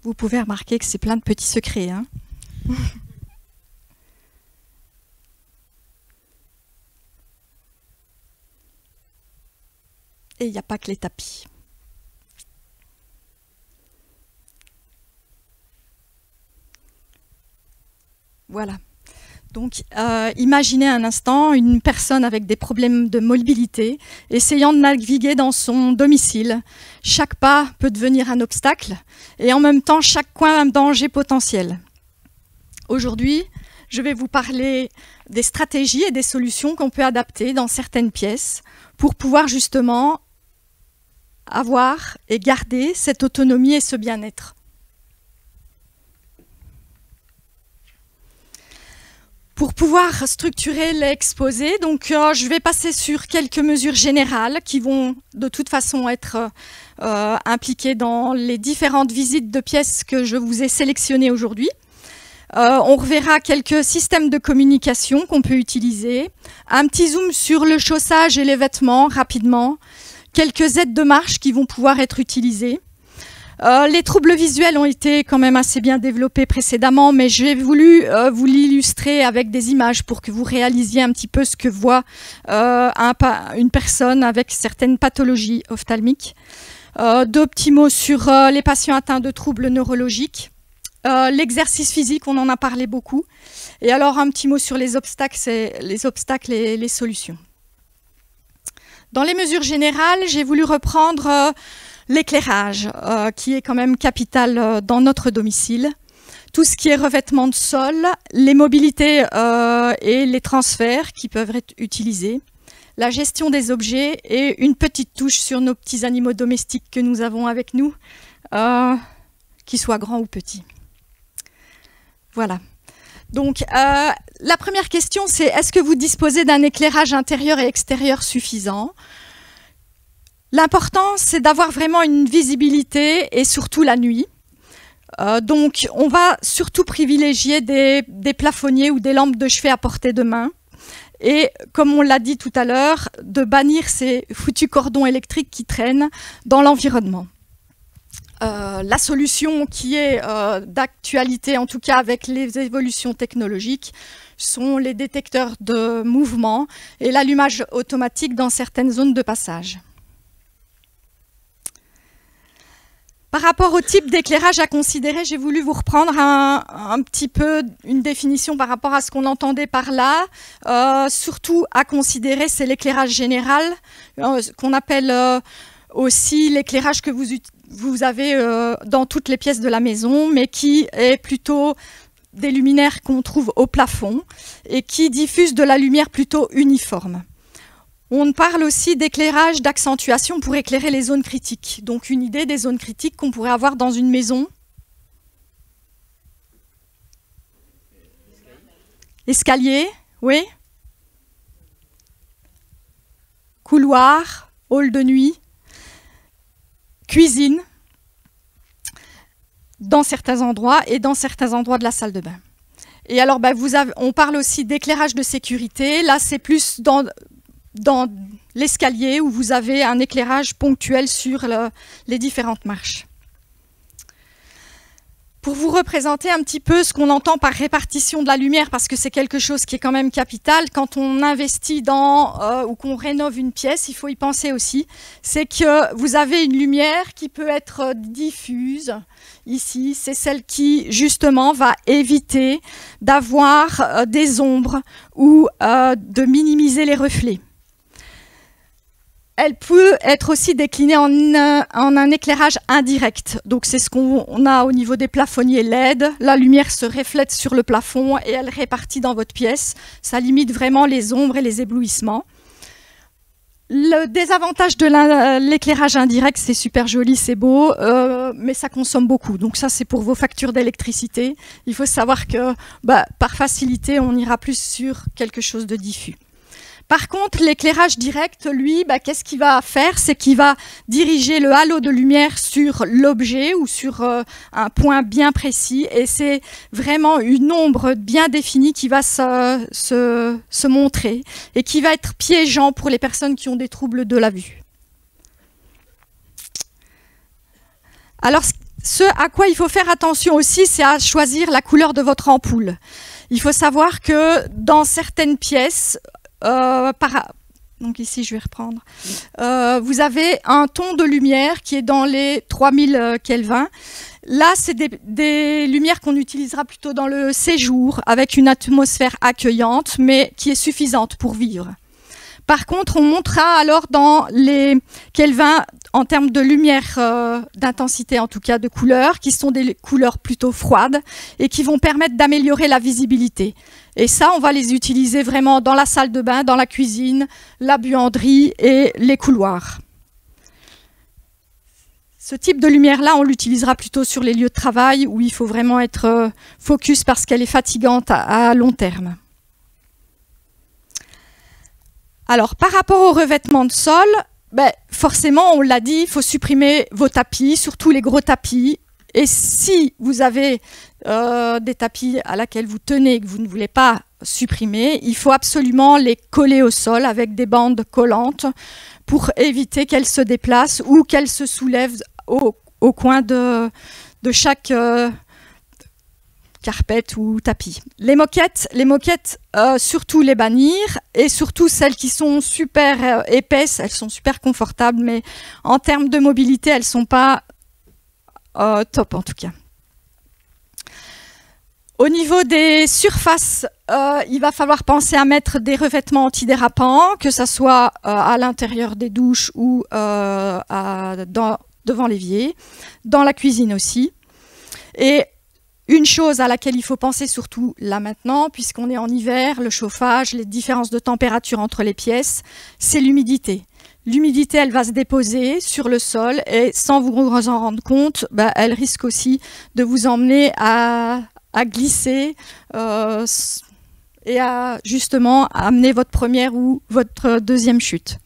Vous pouvez remarquer que c'est plein de petits secrets, hein. Et il n'y a pas que les tapis. Voilà. Donc, imaginez un instant une personne avec des problèmes de mobilité, essayant de naviguer dans son domicile. Chaque pas peut devenir un obstacle, et en même temps, chaque coin un danger potentiel. Aujourd'hui, je vais vous parler des stratégies et des solutions qu'on peut adapter dans certaines pièces pour pouvoir justement avoir et garder cette autonomie et ce bien-être. Pour pouvoir structurer l'exposé, donc je vais passer sur quelques mesures générales qui vont de toute façon être impliquées dans les différentes visites de pièces que je vous ai sélectionnées aujourd'hui. On reverra quelques systèmes de communication qu'on peut utiliser, un petit zoom sur le chaussage et les vêtements rapidement, quelques aides de marche qui vont pouvoir être utilisées. Les troubles visuels ont été quand même assez bien développés précédemment, mais j'ai voulu vous l'illustrer avec des images pour que vous réalisiez un petit peu ce que voit une personne avec certaines pathologies ophtalmiques. Deux petits mots sur les patients atteints de troubles neurologiques. L'exercice physique, on en a parlé beaucoup. Et alors un petit mot sur les obstacles et les solutions. Dans les mesures générales, j'ai voulu reprendre l'éclairage, qui est quand même capital dans notre domicile. Tout ce qui est revêtement de sol, les mobilités et les transferts qui peuvent être utilisés, la gestion des objets et une petite touche sur nos petits animaux domestiques que nous avons avec nous, qu'ils soient grands ou petits. Voilà. Donc, la première question, c'est est-ce que vous disposez d'un éclairage intérieur et extérieur suffisant ? L'important, c'est d'avoir vraiment une visibilité et surtout la nuit. Donc, on va surtout privilégier des plafonniers ou des lampes de chevet à portée de main. Et, comme on l'a dit tout à l'heure, de bannir ces foutus cordons électriques qui traînent dans l'environnement. La solution qui est d'actualité, en tout cas avec les évolutions technologiques, sont les détecteurs de mouvement et l'allumage automatique dans certaines zones de passage. Par rapport au type d'éclairage à considérer, j'ai voulu vous reprendre un petit peu une définition par rapport à ce qu'on entendait par là. Surtout à considérer, c'est l'éclairage général, qu'on appelle aussi l'éclairage que vous avez dans toutes les pièces de la maison, mais qui est plutôt des luminaires qu'on trouve au plafond et qui diffusent de la lumière plutôt uniforme. On parle aussi d'éclairage d'accentuation pour éclairer les zones critiques. Donc une idée des zones critiques qu'on pourrait avoir dans une maison. Escalier, oui. Couloir, hall de nuit. cuisine, dans certains endroits et dans certains endroits de la salle de bain. Et alors, on parle aussi d'éclairage de sécurité. Là, c'est plus dans l'escalier où vous avez un éclairage ponctuel sur les différentes marches. Pour vous représenter un petit peu ce qu'on entend par répartition de la lumière, parce que c'est quelque chose qui est quand même capital, quand on investit ou qu'on rénove une pièce, il faut y penser aussi, c'est que vous avez une lumière qui peut être diffuse. Ici, c'est celle qui, justement, va éviter d'avoir des ombres ou de minimiser les reflets. Elle peut être aussi déclinée en un éclairage indirect. Donc c'est ce qu'on a au niveau des plafonniers LED. La lumière se reflète sur le plafond et elle répartit dans votre pièce. Ça limite vraiment les ombres et les éblouissements. Le désavantage de l'éclairage indirect, c'est super joli, c'est beau, mais ça consomme beaucoup. Donc ça, c'est pour vos factures d'électricité. Il faut savoir que par facilité, on ira plus sur quelque chose de diffus. Par contre, l'éclairage direct, lui, qu'est-ce qu'il va faire? C'est qu'il va diriger le halo de lumière sur l'objet ou sur un point bien précis. Et c'est vraiment une ombre bien définie qui va se montrer et qui va être piégeant pour les personnes qui ont des troubles de la vue. Alors, ce à quoi il faut faire attention aussi, c'est à choisir la couleur de votre ampoule. Il faut savoir que dans certaines pièces, donc ici je vais reprendre, vous avez un ton de lumière qui est dans les 3000 Kelvin. Là, c'est des lumières qu'on utilisera plutôt dans le séjour, avec une atmosphère accueillante, mais qui est suffisante pour vivre. Par contre, on montera alors dans les Kelvin en termes de lumière, d'intensité en tout cas, de couleurs, qui sont des couleurs plutôt froides et qui vont permettre d'améliorer la visibilité. Et ça, on va les utiliser vraiment dans la salle de bain, dans la cuisine, la buanderie et les couloirs. Ce type de lumière-là, on l'utilisera plutôt sur les lieux de travail où il faut vraiment être focus parce qu'elle est fatigante à long terme. Alors, par rapport au revêtement de sol, forcément, on l'a dit, il faut supprimer vos tapis, surtout les gros tapis. Et si vous avez des tapis à laquelle vous tenez et que vous ne voulez pas supprimer, il faut absolument les coller au sol avec des bandes collantes pour éviter qu'elles se déplacent ou qu'elles se soulèvent au coin de chaque carpette ou tapis. Les moquettes, surtout les bannir, et surtout celles qui sont super épaisses, elles sont super confortables, mais en termes de mobilité, elles ne sont pas top en tout cas. Au niveau des surfaces, il va falloir penser à mettre des revêtements antidérapants, que ce soit à l'intérieur des douches ou devant l'évier, dans la cuisine aussi. Et une chose à laquelle il faut penser surtout là maintenant, puisqu'on est en hiver, le chauffage, les différences de température entre les pièces, c'est l'humidité. L'humidité, elle va se déposer sur le sol et sans vous en rendre compte, elle risque aussi de vous emmener à glisser et à justement amener votre première ou votre deuxième chute.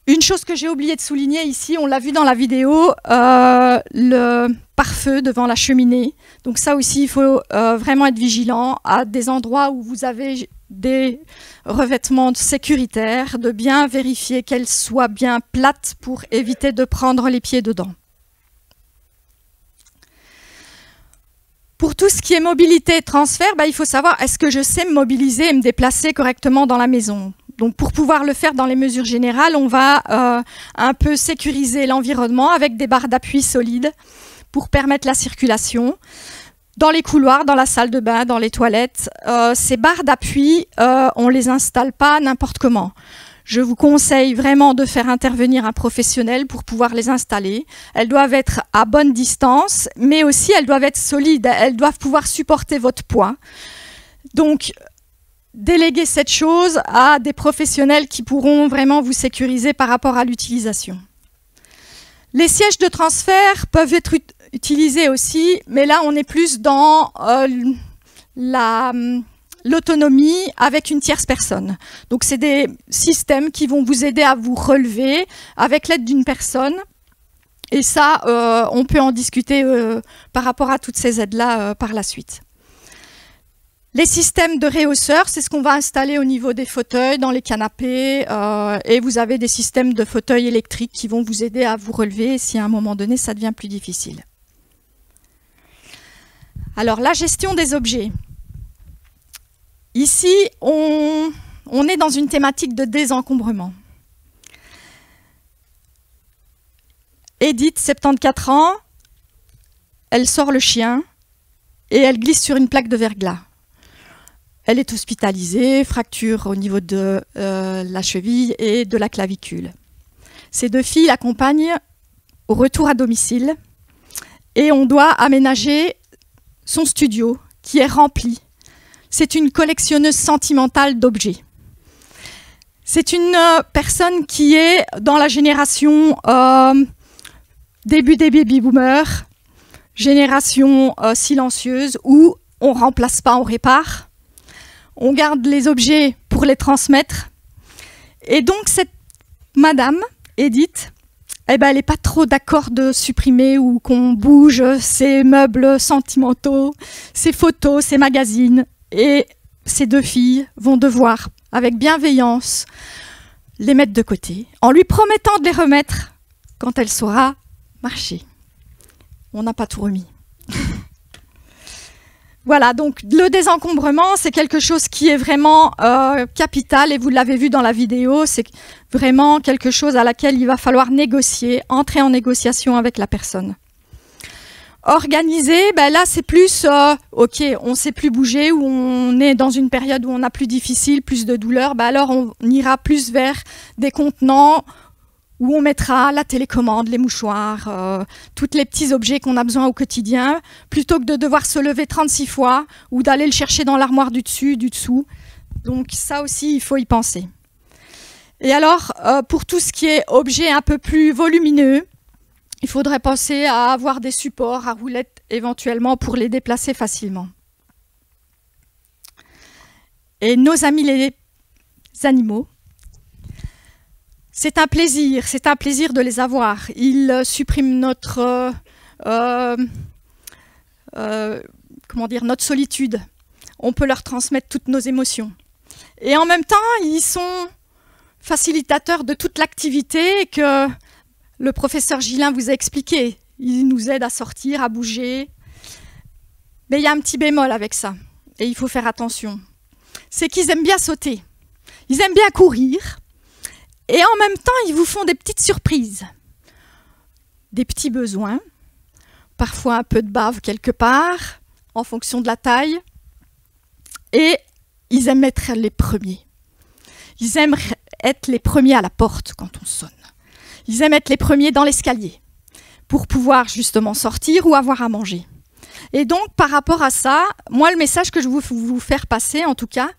Une chose que j'ai oublié de souligner ici, on l'a vu dans la vidéo, le pare-feu devant la cheminée. Donc ça aussi, il faut vraiment être vigilant à des endroits où vous avez des revêtements sécuritaires, de bien vérifier qu'elles soient bien plates pour éviter de prendre les pieds dedans. Pour tout ce qui est mobilité et transfert, il faut savoir, est-ce que je sais me mobiliser et me déplacer correctement dans la maison? Donc pour pouvoir le faire dans les mesures générales, on va un peu sécuriser l'environnement avec des barres d'appui solides pour permettre la circulation. Dans les couloirs, dans la salle de bain, dans les toilettes, ces barres d'appui, on ne les installe pas n'importe comment. Je vous conseille vraiment de faire intervenir un professionnel pour pouvoir les installer. Elles doivent être à bonne distance, mais aussi elles doivent être solides. Elles doivent pouvoir supporter votre poids. Donc, déléguer cette chose à des professionnels qui pourront vraiment vous sécuriser par rapport à l'utilisation. Les sièges de transfert peuvent être utilisés aussi, mais là on est plus dans l'autonomie avec une tierce personne. Donc c'est des systèmes qui vont vous aider à vous relever avec l'aide d'une personne Et ça, on peut en discuter par rapport à toutes ces aides-là par la suite. Les systèmes de réhausseurs, c'est ce qu'on va installer au niveau des fauteuils, dans les canapés, et vous avez des systèmes de fauteuils électriques qui vont vous aider à vous relever si à un moment donné ça devient plus difficile. Alors la gestion des objets. Ici, on est dans une thématique de désencombrement. Edith, 74 ans, elle sort le chien et elle glisse sur une plaque de verglas. Elle est hospitalisée, fracture au niveau de la cheville et de la clavicule. Ses 2 filles l'accompagnent au retour à domicile et on doit aménager son studio qui est rempli. C'est une collectionneuse sentimentale d'objets. C'est une personne qui est dans la génération début des baby-boomers, génération silencieuse où on ne remplace pas, on répare. On garde les objets pour les transmettre. Et donc, cette madame, Edith, eh ben, elle n'est pas trop d'accord de supprimer ou qu'on bouge ses meubles sentimentaux, ses photos, ses magazines. Et ces 2 filles vont devoir, avec bienveillance, les mettre de côté, en lui promettant de les remettre quand elle saura marcher. On n'a pas tout remis. Voilà, donc le désencombrement, c'est quelque chose qui est vraiment capital, et vous l'avez vu dans la vidéo, c'est vraiment quelque chose à laquelle il va falloir négocier, entrer en négociation avec la personne. Organiser, ben là c'est plus, ok, on ne sait plus bouger, ou on est dans une période où on a plus difficile, plus de douleur, ben alors on ira plus vers des contenants où on mettra la télécommande, les mouchoirs, tous les petits objets qu'on a besoin au quotidien, plutôt que de devoir se lever 36 fois ou d'aller le chercher dans l'armoire du dessus, du dessous. Donc ça aussi, il faut y penser. Et alors, pour tout ce qui est objet un peu plus volumineux, il faudrait penser à avoir des supports à roulettes éventuellement pour les déplacer facilement. Et nos amis les animaux, c'est un plaisir de les avoir. Ils suppriment notre, notre solitude. On peut leur transmettre toutes nos émotions. Et en même temps, ils sont facilitateurs de toute l'activité que le professeur Gillin vous a expliqué. Ils nous aident à sortir, à bouger. Mais il y a un petit bémol avec ça, et il faut faire attention. C'est qu'ils aiment bien sauter. Ils aiment bien courir. Et en même temps, ils vous font des petites surprises, des petits besoins, parfois un peu de bave quelque part, en fonction de la taille. Et ils aiment être les premiers. Ils aiment être les premiers à la porte quand on sonne. Ils aiment être les premiers dans l'escalier pour pouvoir justement sortir ou avoir à manger. Et donc, par rapport à ça, moi, le message que je veux vous faire passer, en tout cas,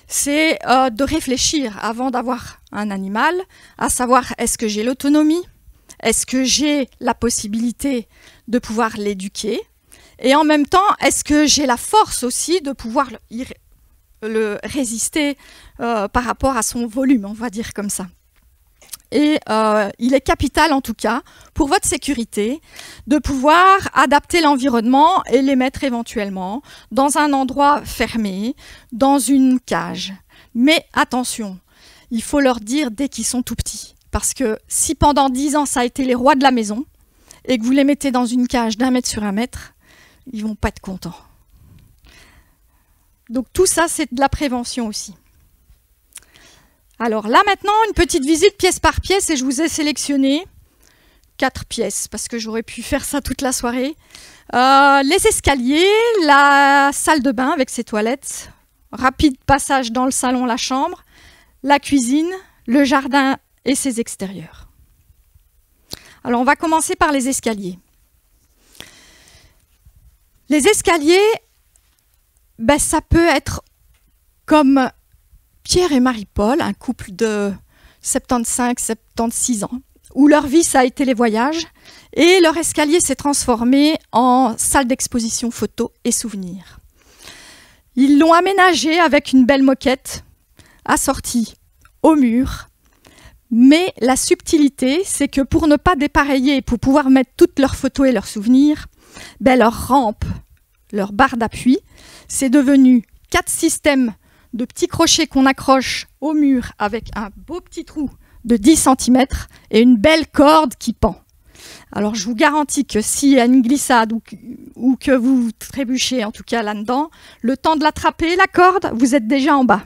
c'est de réfléchir avant d'avoir un animal, à savoir est-ce que j'ai l'autonomie, est-ce que j'ai la possibilité de pouvoir l'éduquer, et en même temps, est-ce que j'ai la force aussi de pouvoir le résister par rapport à son volume, on va dire comme ça. Et il est capital en tout cas pour votre sécurité de pouvoir adapter l'environnement et les mettre éventuellement dans un endroit fermé, dans une cage. Mais attention, il faut leur dire dès qu'ils sont tout petits. Parce que si pendant 10 ans ça a été les rois de la maison et que vous les mettez dans une cage d'1 mètre sur 1 mètre, ils ne vont pas être contents. Donc tout ça c'est de la prévention aussi. Alors là maintenant, une petite visite pièce par pièce et je vous ai sélectionné 4 pièces parce que j'aurais pu faire ça toute la soirée. Les escaliers, la salle de bain avec ses toilettes, rapide passage dans le salon, la chambre, la cuisine, le jardin et ses extérieurs. Alors on va commencer par les escaliers. Les escaliers, ben, ça peut être comme Pierre et Marie-Paul, un couple de 75-76 ans, où leur vie, ça a été les voyages, et leur escalier s'est transformé en salle d'exposition photos et souvenirs. Ils l'ont aménagé avec une belle moquette, assortie au mur, Mais la subtilité, c'est que pour ne pas dépareiller, pour pouvoir mettre toutes leurs photos et leurs souvenirs, ben leur rampe, leur barre d'appui, c'est devenu 4 systèmes de petits crochets qu'on accroche au mur avec un beau petit trou de 10 cm et une belle corde qui pend. Alors je vous garantis que s'il y a une glissade ou que vous trébuchez en tout cas là-dedans, le temps de l'attraper, la corde, vous êtes déjà en bas.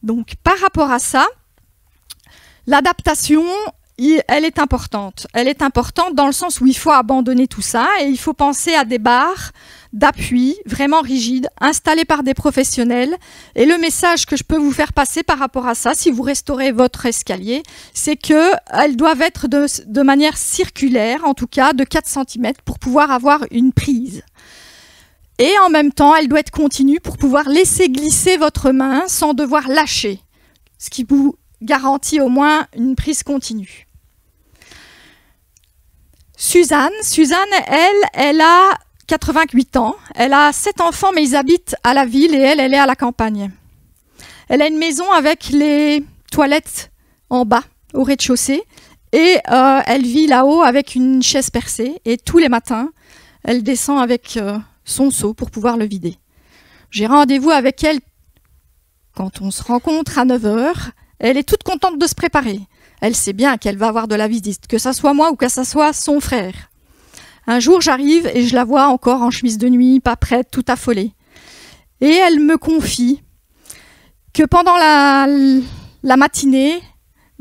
Donc par rapport à ça, l'adaptation, elle est importante. Elle est importante dans le sens où il faut abandonner tout ça et il faut penser à des barres d'appui vraiment rigides, installées par des professionnels. Et le message que je peux vous faire passer par rapport à ça, si vous restaurez votre escalier, c'est qu'elles doivent être de manière circulaire, en tout cas de 4 cm, pour pouvoir avoir une prise. Et en même temps, elle doit être continue pour pouvoir laisser glisser votre main sans devoir lâcher, ce qui vous garantit au moins une prise continue. Suzanne, elle a 88 ans, elle a 7 enfants, mais ils habitent à la ville et elle est à la campagne. Elle a une maison avec les toilettes en bas, au rez-de-chaussée, et elle vit là-haut avec une chaise percée, et tous les matins, elle descend avec son seau pour pouvoir le vider. J'ai rendez-vous avec elle quand on se rencontre à 9 h. Elle est toute contente de se préparer. Elle sait bien qu'elle va avoir de la visite, que ça soit moi ou que ça soit son frère. Un jour, j'arrive et je la vois encore en chemise de nuit, pas prête, tout affolée. Et elle me confie que pendant la matinée,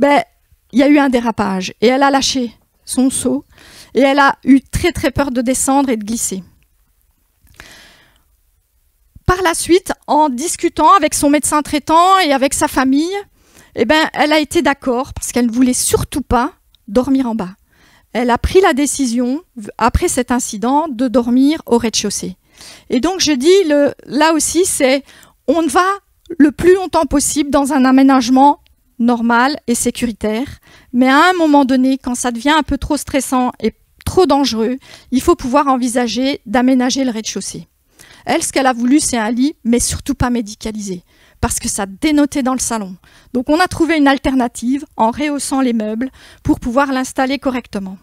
il y a eu un dérapage et elle a lâché son seau et elle a eu très très peur de descendre et de glisser. Par la suite, en discutant avec son médecin traitant et avec sa famille, elle a été d'accord parce qu'elle ne voulait surtout pas dormir en bas. Elle a pris la décision, après cet incident, de dormir au rez-de-chaussée. Et donc je dis, là aussi, on va le plus longtemps possible dans un aménagement normal et sécuritaire. Mais à un moment donné, quand ça devient un peu trop stressant et trop dangereux, il faut pouvoir envisager d'aménager le rez-de-chaussée. Elle, ce qu'elle a voulu, c'est un lit, mais surtout pas médicalisé, parce que ça dénotait dans le salon. Donc on a trouvé une alternative en rehaussant les meubles pour pouvoir l'installer correctement.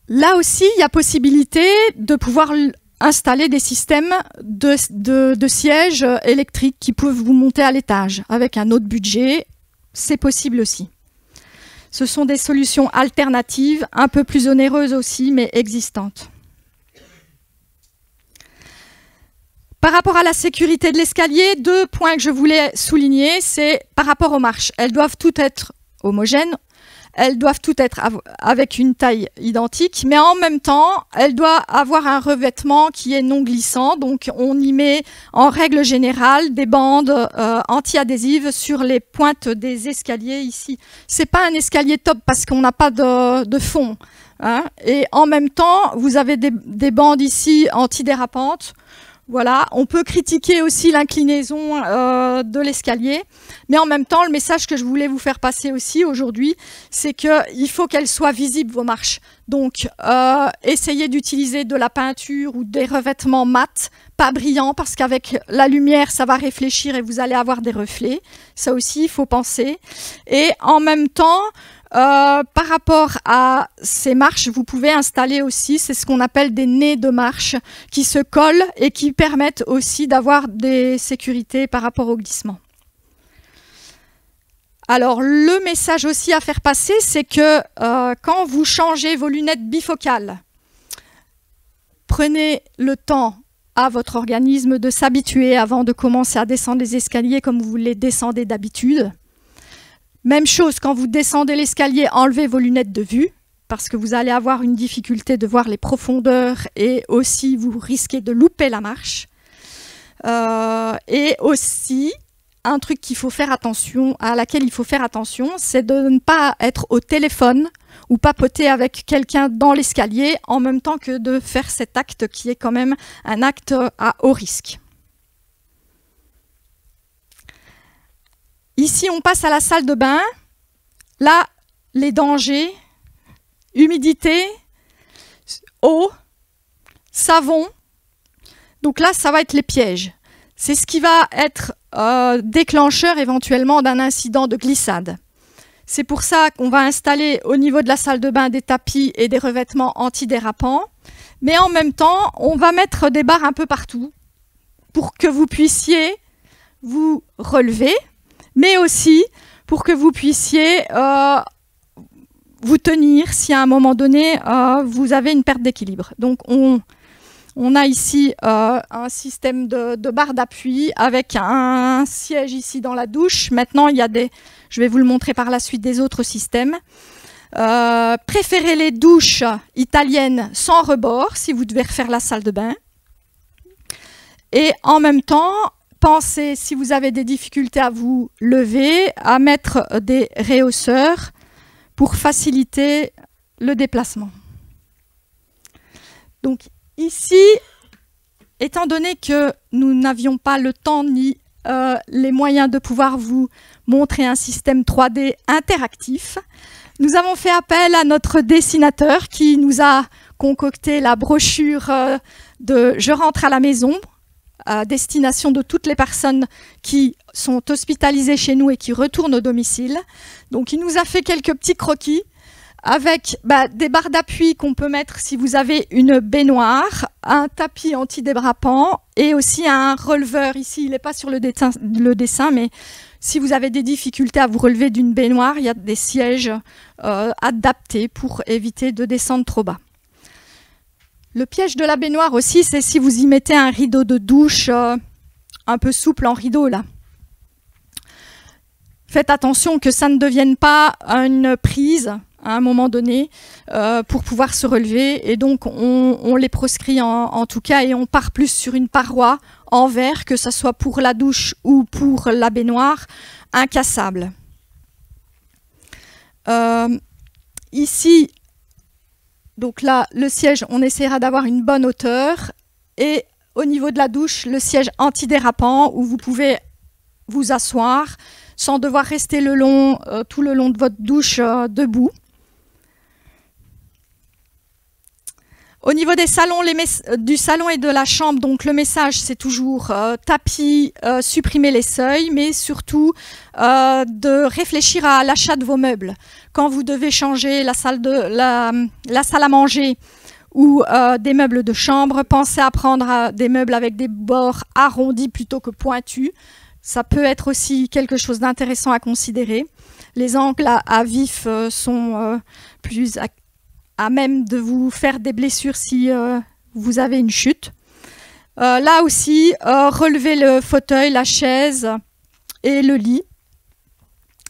Là aussi, il y a possibilité de pouvoir installer des systèmes de sièges électriques qui peuvent vous monter à l'étage. Avec un autre budget, c'est possible aussi. Ce sont des solutions alternatives, un peu plus onéreuses aussi, mais existantes. Par rapport à la sécurité de l'escalier, 2 points que je voulais souligner, c'est par rapport aux marches. Elles doivent toutes être homogènes, elles doivent toutes être avec une taille identique, mais en même temps, elles doivent avoir un revêtement qui est non glissant. Donc, on y met en règle générale des bandes anti-adhésives sur les pointes des escaliers ici. C'est pas un escalier top parce qu'on n'a pas de fond, hein. Et en même temps, vous avez des bandes ici antidérapantes. Voilà, on peut critiquer aussi l'inclinaison de l'escalier, mais en même temps, le message que je voulais vous faire passer aussi aujourd'hui, c'est qu'il faut qu'elles soient visibles, vos marches. Donc, essayez d'utiliser de la peinture ou des revêtements mat, pas brillants, parce qu'avec la lumière, ça va réfléchir et vous allez avoir des reflets. Ça aussi, il faut penser. Et en même temps, par rapport à ces marches, vous pouvez installer aussi, c'est ce qu'on appelle des nez de marche qui se collent et qui permettent aussi d'avoir des sécurités par rapport au glissement. Alors, le message aussi à faire passer, c'est que quand vous changez vos lunettes bifocales, prenez le temps à votre organisme de s'habituer avant de commencer à descendre les escaliers comme vous les descendez d'habitude. Même chose, quand vous descendez l'escalier, enlevez vos lunettes de vue parce que vous allez avoir une difficulté de voir les profondeurs et aussi vous risquez de louper la marche. Et aussi, un truc qu'il faut faire attention, à laquelle il faut faire attention, c'est de ne pas être au téléphone ou papoter avec quelqu'un dans l'escalier en même temps que de faire cet acte qui est quand même un acte à haut risque. Ici, on passe à la salle de bain. Là, les dangers, humidité, eau, savon. Donc là, ça va être les pièges. C'est ce qui va être déclencheur éventuellement d'un incident de glissade. C'est pour ça qu'on va installer au niveau de la salle de bain des tapis et des revêtements antidérapants, mais en même temps, on va mettre des barres un peu partout pour que vous puissiez vous relever, mais aussi pour que vous puissiez vous tenir si à un moment donné vous avez une perte d'équilibre. Donc on a ici un système de barre d'appui avec un siège ici dans la douche. Maintenant, il y a je vais vous le montrer par la suite, des autres systèmes. Préférez les douches italiennes sans rebord si vous devez refaire la salle de bain. Et en même temps, pensez, si vous avez des difficultés à vous lever, à mettre des réhausseurs pour faciliter le déplacement. Donc ici, étant donné que nous n'avions pas le temps ni les moyens de pouvoir vous montrer un système 3D interactif, nous avons fait appel à notre dessinateur qui nous a concocté la brochure de « Je rentre à la maison », à destination de toutes les personnes qui sont hospitalisées chez nous et qui retournent au domicile. Donc il nous a fait quelques petits croquis avec des barres d'appui qu'on peut mettre si vous avez une baignoire, un tapis antidérapant et aussi un releveur. Ici, il n'est pas sur le dessin, mais si vous avez des difficultés à vous relever d'une baignoire, il y a des sièges adaptés pour éviter de descendre trop bas. Le piège de la baignoire aussi, c'est si vous y mettez un rideau de douche un peu souple en rideau là. Faites attention que ça ne devienne pas une prise à un moment donné pour pouvoir se relever, et donc on les proscrit en tout cas, et on part plus sur une paroi en verre, que ce soit pour la douche ou pour la baignoire, incassable. Ici, donc là, le siège, on essaiera d'avoir une bonne hauteur, et au niveau de la douche, le siège antidérapant où vous pouvez vous asseoir sans devoir rester tout le long de votre douche debout. Au niveau des salons, du salon et de la chambre, donc le message c'est toujours tapis, supprimer les seuils, mais surtout de réfléchir à l'achat de vos meubles. Quand vous devez changer la salle à manger ou des meubles de chambre, pensez à prendre des meubles avec des bords arrondis plutôt que pointus. Ça peut être aussi quelque chose d'intéressant à considérer. Les angles à vif sont plus à même de vous faire des blessures si vous avez une chute. Là aussi, relevez le fauteuil, la chaise et le lit.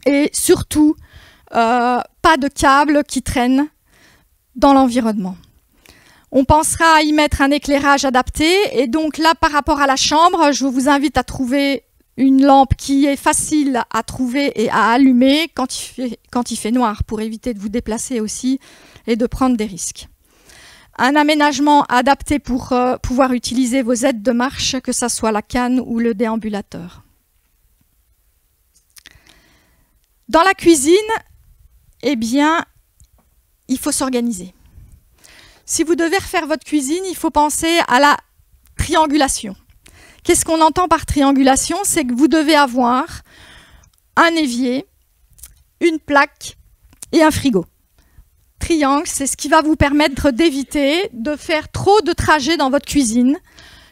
Et surtout, pas de câbles qui traînent dans l'environnement. On pensera à y mettre un éclairage adapté. Et donc là, par rapport à la chambre, je vous invite à trouver une lampe qui est facile à trouver et à allumer quand il fait noir, pour éviter de vous déplacer aussi et de prendre des risques. Un aménagement adapté pour pouvoir utiliser vos aides de marche, que ce soit la canne ou le déambulateur. Dans la cuisine, eh bien, il faut s'organiser. Si vous devez refaire votre cuisine, il faut penser à la triangulation. Qu'est-ce qu'on entend par triangulation? C'est que vous devez avoir un évier, une plaque et un frigo. Triangle, c'est ce qui va vous permettre d'éviter de faire trop de trajets dans votre cuisine,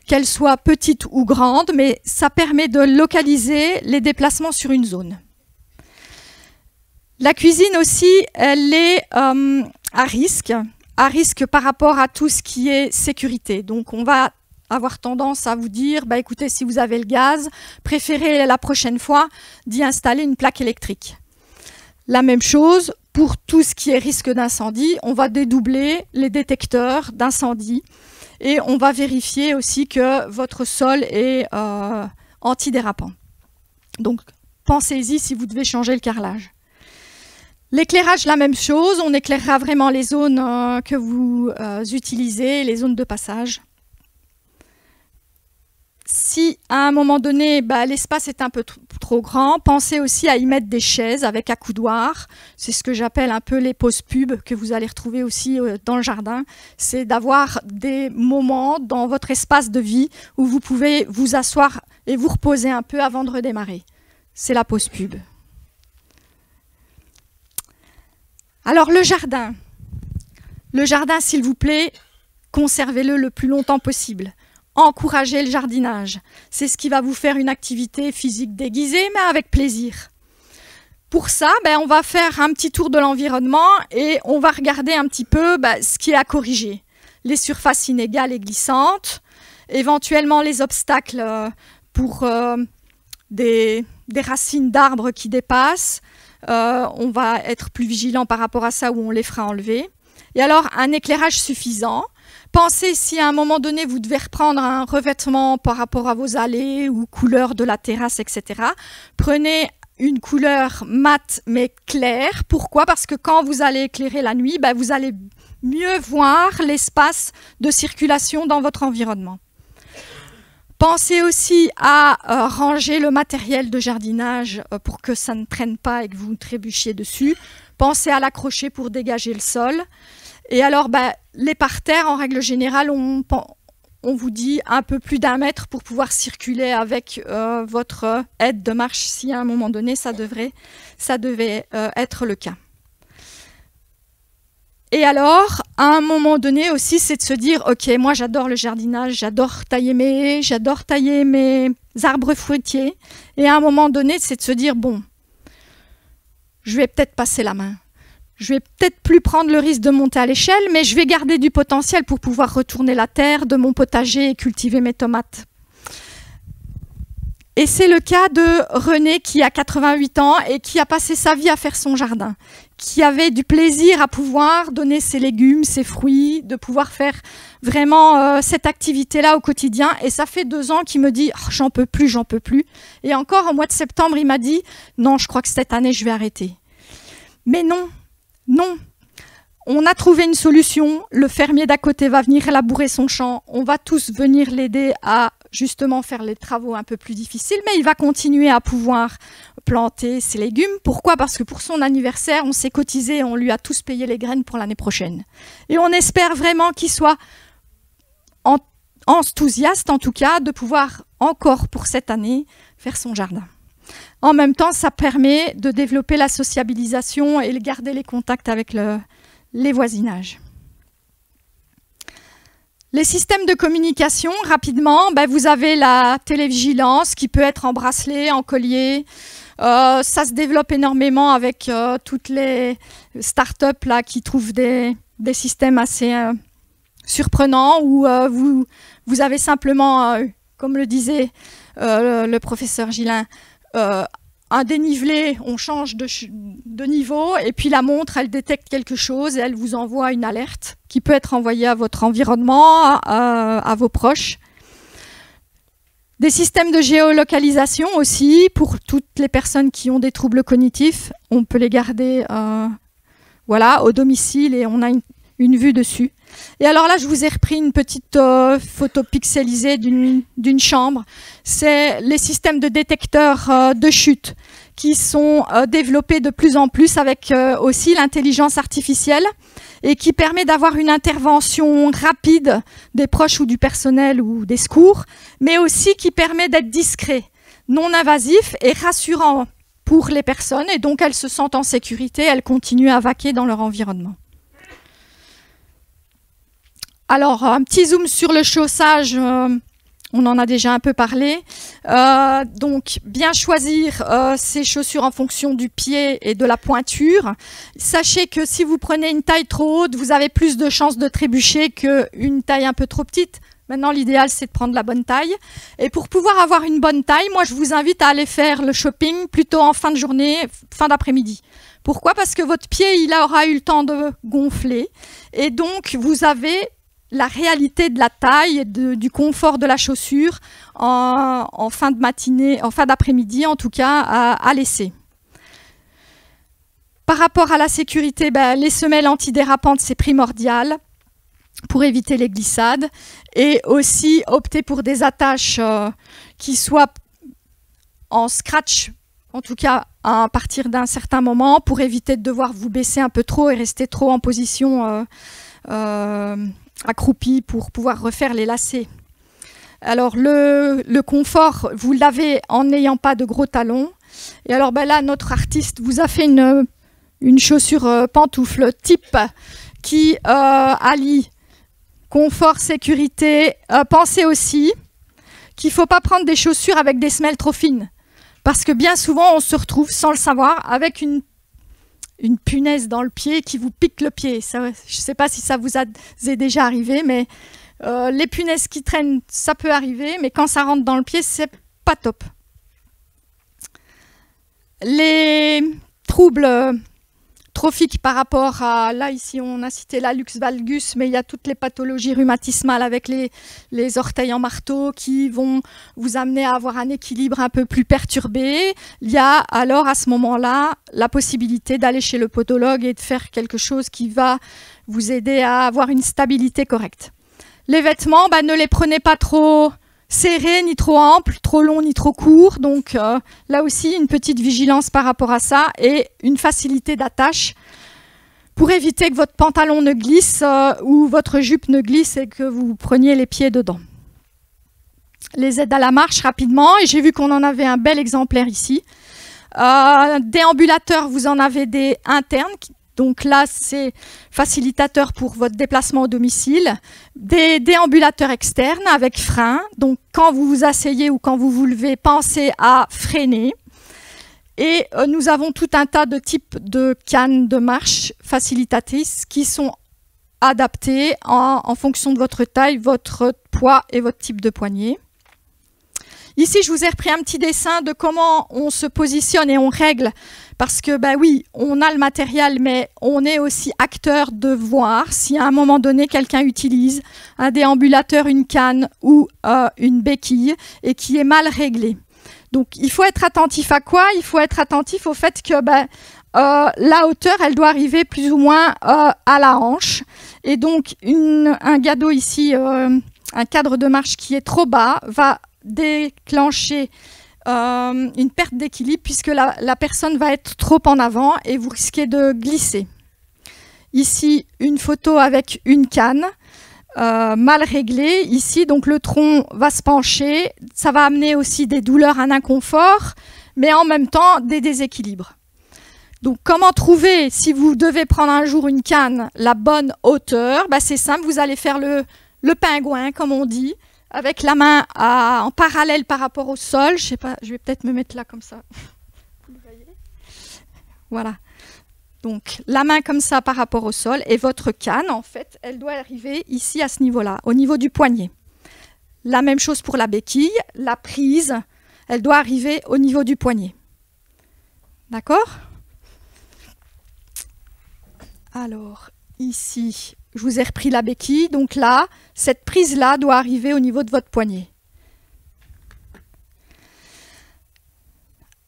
qu'elle soit petite ou grande, mais ça permet de localiser les déplacements sur une zone. La cuisine aussi, elle est à risque par rapport à tout ce qui est sécurité. Donc on va avoir tendance à vous dire, écoutez, si vous avez le gaz, préférez la prochaine fois d'y installer une plaque électrique. La même chose pour tout ce qui est risque d'incendie, on va dédoubler les détecteurs d'incendie et on va vérifier aussi que votre sol est antidérapant. Donc pensez-y si vous devez changer le carrelage. L'éclairage, la même chose, on éclairera vraiment les zones que vous utilisez, les zones de passage. si à un moment donné, l'espace est un peu trop grand, pensez aussi à y mettre des chaises avec accoudoir. C'est ce que j'appelle un peu les pauses pub que vous allez retrouver aussi dans le jardin. C'est d'avoir des moments dans votre espace de vie où vous pouvez vous asseoir et vous reposer un peu avant de redémarrer. C'est la pause pub. Alors le jardin. Le jardin, s'il vous plaît, conservez-le le plus longtemps possible. Encouragez le jardinage. C'est ce qui va vous faire une activité physique déguisée, mais avec plaisir. Pour ça, on va faire un petit tour de l'environnement et on va regarder un petit peu ce qui est à corriger. Les surfaces inégales et glissantes, éventuellement les obstacles pour des racines d'arbres qui dépassent. On va être plus vigilant par rapport à ça ou on les fera enlever. Et alors, un éclairage suffisant. Pensez si à un moment donné, vous devez reprendre un revêtement par rapport à vos allées ou couleurs de la terrasse, etc. Prenez une couleur mate mais claire. Pourquoi? Parce que quand vous allez éclairer la nuit, vous allez mieux voir l'espace de circulation dans votre environnement. Pensez aussi à ranger le matériel de jardinage pour que ça ne traîne pas et que vous trébuchiez dessus. Pensez à l'accrocher pour dégager le sol. Et alors, les parterres, en règle générale, on vous dit un peu plus d'1 mètre pour pouvoir circuler avec votre aide de marche si à un moment donné, ça devait être le cas. Et alors, à un moment donné aussi, c'est de se dire, ok, moi j'adore le jardinage, j'adore tailler mes arbres fruitiers. Et à un moment donné, c'est de se dire, bon, je vais peut-être passer la main. Je vais peut-être plus prendre le risque de monter à l'échelle, mais je vais garder du potentiel pour pouvoir retourner la terre de mon potager et cultiver mes tomates. Et c'est le cas de René qui a 88 ans et qui a passé sa vie à faire son jardin, qui avait du plaisir à pouvoir donner ses légumes, ses fruits, de pouvoir faire vraiment cette activité-là au quotidien. Et ça fait 2 ans qu'il me dit oh, « j'en peux plus, j'en peux plus ». Et encore au mois de septembre, il m'a dit « non, je crois que cette année, je vais arrêter ». Mais non. Non, on a trouvé une solution, le fermier d'à côté va venir labourer son champ, on va tous venir l'aider à justement faire les travaux un peu plus difficiles, mais il va continuer à pouvoir planter ses légumes. Pourquoi? Parce que pour son anniversaire, on s'est cotisé, on lui a tous payé les graines pour l'année prochaine. Et on espère vraiment qu'il soit enthousiaste, en tout cas, de pouvoir encore pour cette année faire son jardin. En même temps, ça permet de développer la sociabilisation et de garder les contacts avec les voisinages. Les systèmes de communication, rapidement, vous avez la télévigilance qui peut être en bracelet, en collier. Ça se développe énormément avec toutes les startups là, qui trouvent des systèmes assez surprenants où vous avez simplement, comme le disait le professeur Gillin, un dénivelé, on change de niveau et puis la montre, elle détecte quelque chose et elle vous envoie une alerte qui peut être envoyée à votre environnement, à vos proches. Des systèmes de géolocalisation aussi pour toutes les personnes qui ont des troubles cognitifs. On peut les garder voilà, au domicile et on a une vue dessus. Et alors là, je vous ai repris une petite photo pixelisée d'une chambre. C'est les systèmes de détecteurs de chute qui sont développés de plus en plus avec aussi l'intelligence artificielle et qui permet d'avoir une intervention rapide des proches ou du personnel ou des secours, mais aussi qui permet d'être discret, non invasif et rassurant pour les personnes. Et donc, elles se sentent en sécurité, elles continuent à vaquer dans leur environnement. Alors, un petit zoom sur le chaussage, on en a déjà un peu parlé. Donc, bien choisir ses chaussures en fonction du pied et de la pointure. Sachez que si vous prenez une taille trop haute, vous avez plus de chances de trébucher qu'une taille un peu trop petite. Maintenant, l'idéal, c'est de prendre la bonne taille. Et pour pouvoir avoir une bonne taille, moi, je vous invite à aller faire le shopping plutôt en fin de journée, fin d'après-midi. Pourquoi? Parce que votre pied, il aura eu le temps de gonfler. Et donc, vous avez la réalité de la taille et du confort de la chaussure en fin de matinée, en fin d'après-midi en tout cas, à laisser. Par rapport à la sécurité, les semelles antidérapantes, c'est primordial. pour éviter les glissades, et aussi opter pour des attaches qui soient en scratch, en tout cas à partir d'un certain moment, pour éviter de devoir vous baisser un peu trop et rester trop en position accroupie pour pouvoir refaire les lacets. Alors le confort, vous l'avez en n'ayant pas de gros talons. Et alors là, notre artiste vous a fait une chaussure pantoufle type qui allie confort, sécurité. Pensez aussi qu'il ne faut pas prendre des chaussures avec des semelles trop fines. Parce que bien souvent, on se retrouve, sans le savoir, avec une punaise dans le pied qui vous pique le pied. Ça, je ne sais pas si ça vous est déjà arrivé, mais les punaises qui traînent, ça peut arriver, mais quand ça rentre dans le pied, c'est pas top. Les troubles trophiques par rapport à, là ici on a cité la luxe valgus, mais il y a toutes les pathologies rhumatismales avec les orteils en marteau qui vont vous amener à avoir un équilibre un peu plus perturbé. Il y a alors à ce moment-là la possibilité d'aller chez le podologue et de faire quelque chose qui va vous aider à avoir une stabilité correcte. Les vêtements, ne les prenez pas trop serrés, ni trop amples, trop longs, ni trop courts. Donc là aussi, une petite vigilance par rapport à ça et une facilité d'attache pour éviter que votre pantalon ne glisse ou votre jupe ne glisse et que vous preniez les pieds dedans. Les aides à la marche rapidement, et j'ai vu qu'on en avait un bel exemplaire ici. Déambulateurs, vous en avez des internes. Donc là, c'est facilitateur pour votre déplacement au domicile. Des déambulateurs externes avec frein. Donc quand vous vous asseyez ou quand vous vous levez, pensez à freiner. Et nous avons tout un tas de types de cannes de marche facilitatrices qui sont adaptées en fonction de votre taille, votre poids et votre type de poignet. Ici, je vous ai repris un petit dessin de comment on se positionne et on règle. Parce que, oui, on a le matériel, mais on est aussi acteur de voir si à un moment donné, quelqu'un utilise un déambulateur, une canne ou une béquille et qui est mal réglé. Donc, il faut être attentif à quoi? Il faut être attentif au fait que la hauteur, elle doit arriver plus ou moins à la hanche. Et donc, un gadot ici, un cadre de marche qui est trop bas, va déclencher une perte d'équilibre puisque la personne va être trop en avant et vous risquez de glisser. Ici, une photo avec une canne mal réglée. Ici, donc le tronc va se pencher. Ça va amener aussi des douleurs, un inconfort, mais en même temps des déséquilibres. Donc, comment trouver, si vous devez prendre un jour une canne, la bonne hauteur? C'est simple, vous allez faire le pingouin, comme on dit, avec la main en parallèle par rapport au sol. Je sais pas, je vais peut-être me mettre là comme ça. Vous le voyez? Voilà. Donc, la main comme ça par rapport au sol. Et votre canne, en fait, elle doit arriver ici à ce niveau-là, au niveau du poignet. La même chose pour la béquille. La prise, elle doit arriver au niveau du poignet. D'accord? Alors, ici, je vous ai repris la béquille. Donc là, cette prise-là doit arriver au niveau de votre poignet.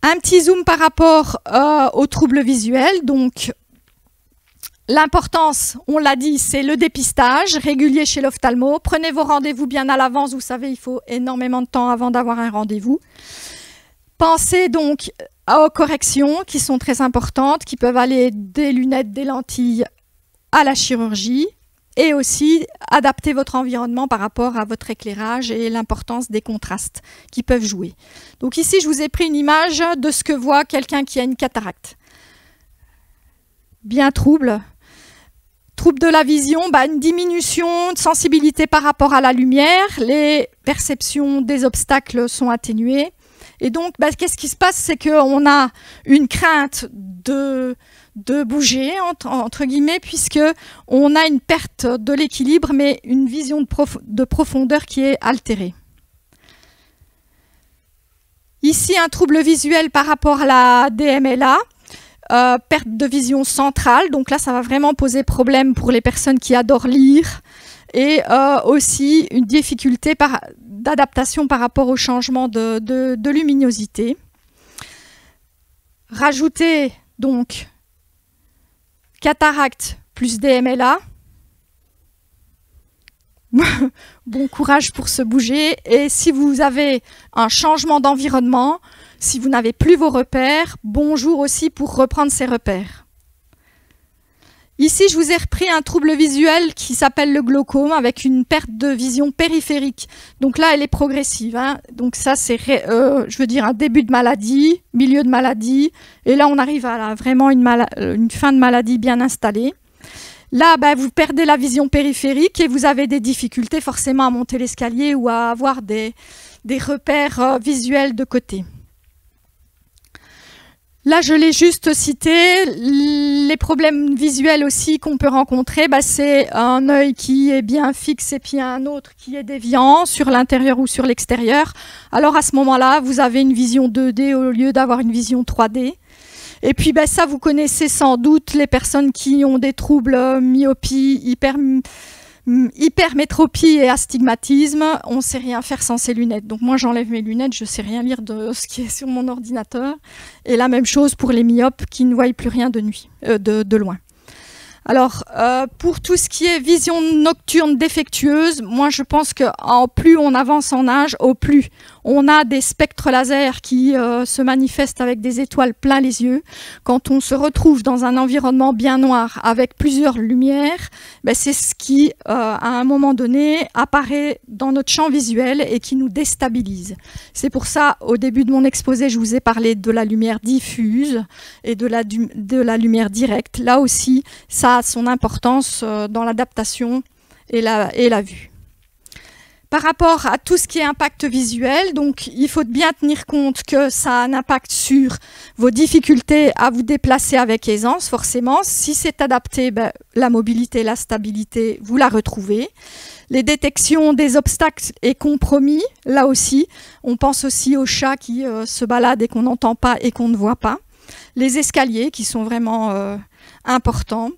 Un petit zoom par rapport aux troubles visuels. Donc, l'importance, on l'a dit, c'est le dépistage régulier chez l'ophtalmo. Prenez vos rendez-vous bien à l'avance. Vous savez, il faut énormément de temps avant d'avoir un rendez-vous. Pensez donc aux corrections qui sont très importantes, qui peuvent aller des lunettes, des lentilles à la chirurgie, et aussi adapter votre environnement par rapport à votre éclairage et l'importance des contrastes qui peuvent jouer. Donc ici, je vous ai pris une image de ce que voit quelqu'un qui a une cataracte. Bien trouble. Trouble de la vision, une diminution de sensibilité par rapport à la lumière, les perceptions des obstacles sont atténuées. Et donc, qu'est-ce qui se passe? C'est qu'on a une crainte de bouger, entre guillemets, puisqu'on a une perte de l'équilibre, mais une vision de profondeur qui est altérée. Ici, un trouble visuel par rapport à la DMLA, perte de vision centrale. Donc là, ça va vraiment poser problème pour les personnes qui adorent lire. Et aussi une difficulté d'adaptation par rapport au changement de luminosité. Rajouter donc cataracte plus DMLA. bon courage pour se bouger. Et si vous avez un changement d'environnement, si vous n'avez plus vos repères, bonjour aussi pour reprendre ces repères. Ici, je vous ai repris un trouble visuel qui s'appelle le glaucome avec une perte de vision périphérique. Donc là, elle est progressive. Hein. Donc ça, c'est, je veux dire, un début de maladie, milieu de maladie. Et là, on arrive à vraiment une fin de maladie bien installée. Là, ben, vous perdez la vision périphérique et vous avez des difficultés forcément à monter l'escalier ou à avoir des repères visuels de côté. Là, je l'ai juste cité. Les problèmes visuels aussi qu'on peut rencontrer, bah, c'est un œil qui est bien fixe et puis un autre qui est déviant sur l'intérieur ou sur l'extérieur. Alors à ce moment-là, vous avez une vision 2D au lieu d'avoir une vision 3D. Et puis bah, ça, vous connaissez sans doute les personnes qui ont des troubles myopie, hypermétropie et astigmatisme. On ne sait rien faire sans ses lunettes. Donc moi, j'enlève mes lunettes, je ne sais rien lire de ce qui est sur mon ordinateur. Et la même chose pour les myopes qui ne voient plus rien de nuit, de loin. Alors, pour tout ce qui est vision nocturne défectueuse, moi je pense que plus on avance en âge, au plus on a des spectres laser qui se manifestent avec des étoiles plein les yeux. Quand on se retrouve dans un environnement bien noir avec plusieurs lumières, ben c'est ce qui, à un moment donné, apparaît dans notre champ visuel et qui nous déstabilise. C'est pour ça, au début de mon exposé, je vous ai parlé de la lumière diffuse et de la lumière directe. Là aussi, ça a son importance dans l'adaptation et la vue. Par rapport à tout ce qui est impact visuel, donc il faut bien tenir compte que ça a un impact sur vos difficultés à vous déplacer avec aisance, forcément. Si c'est adapté, ben, la mobilité, la stabilité, vous la retrouvez. Les détections des obstacles et compromis, là aussi, on pense aussi aux chats qui se baladent et qu'on n'entend pas et qu'on ne voit pas. Les escaliers qui sont vraiment importants.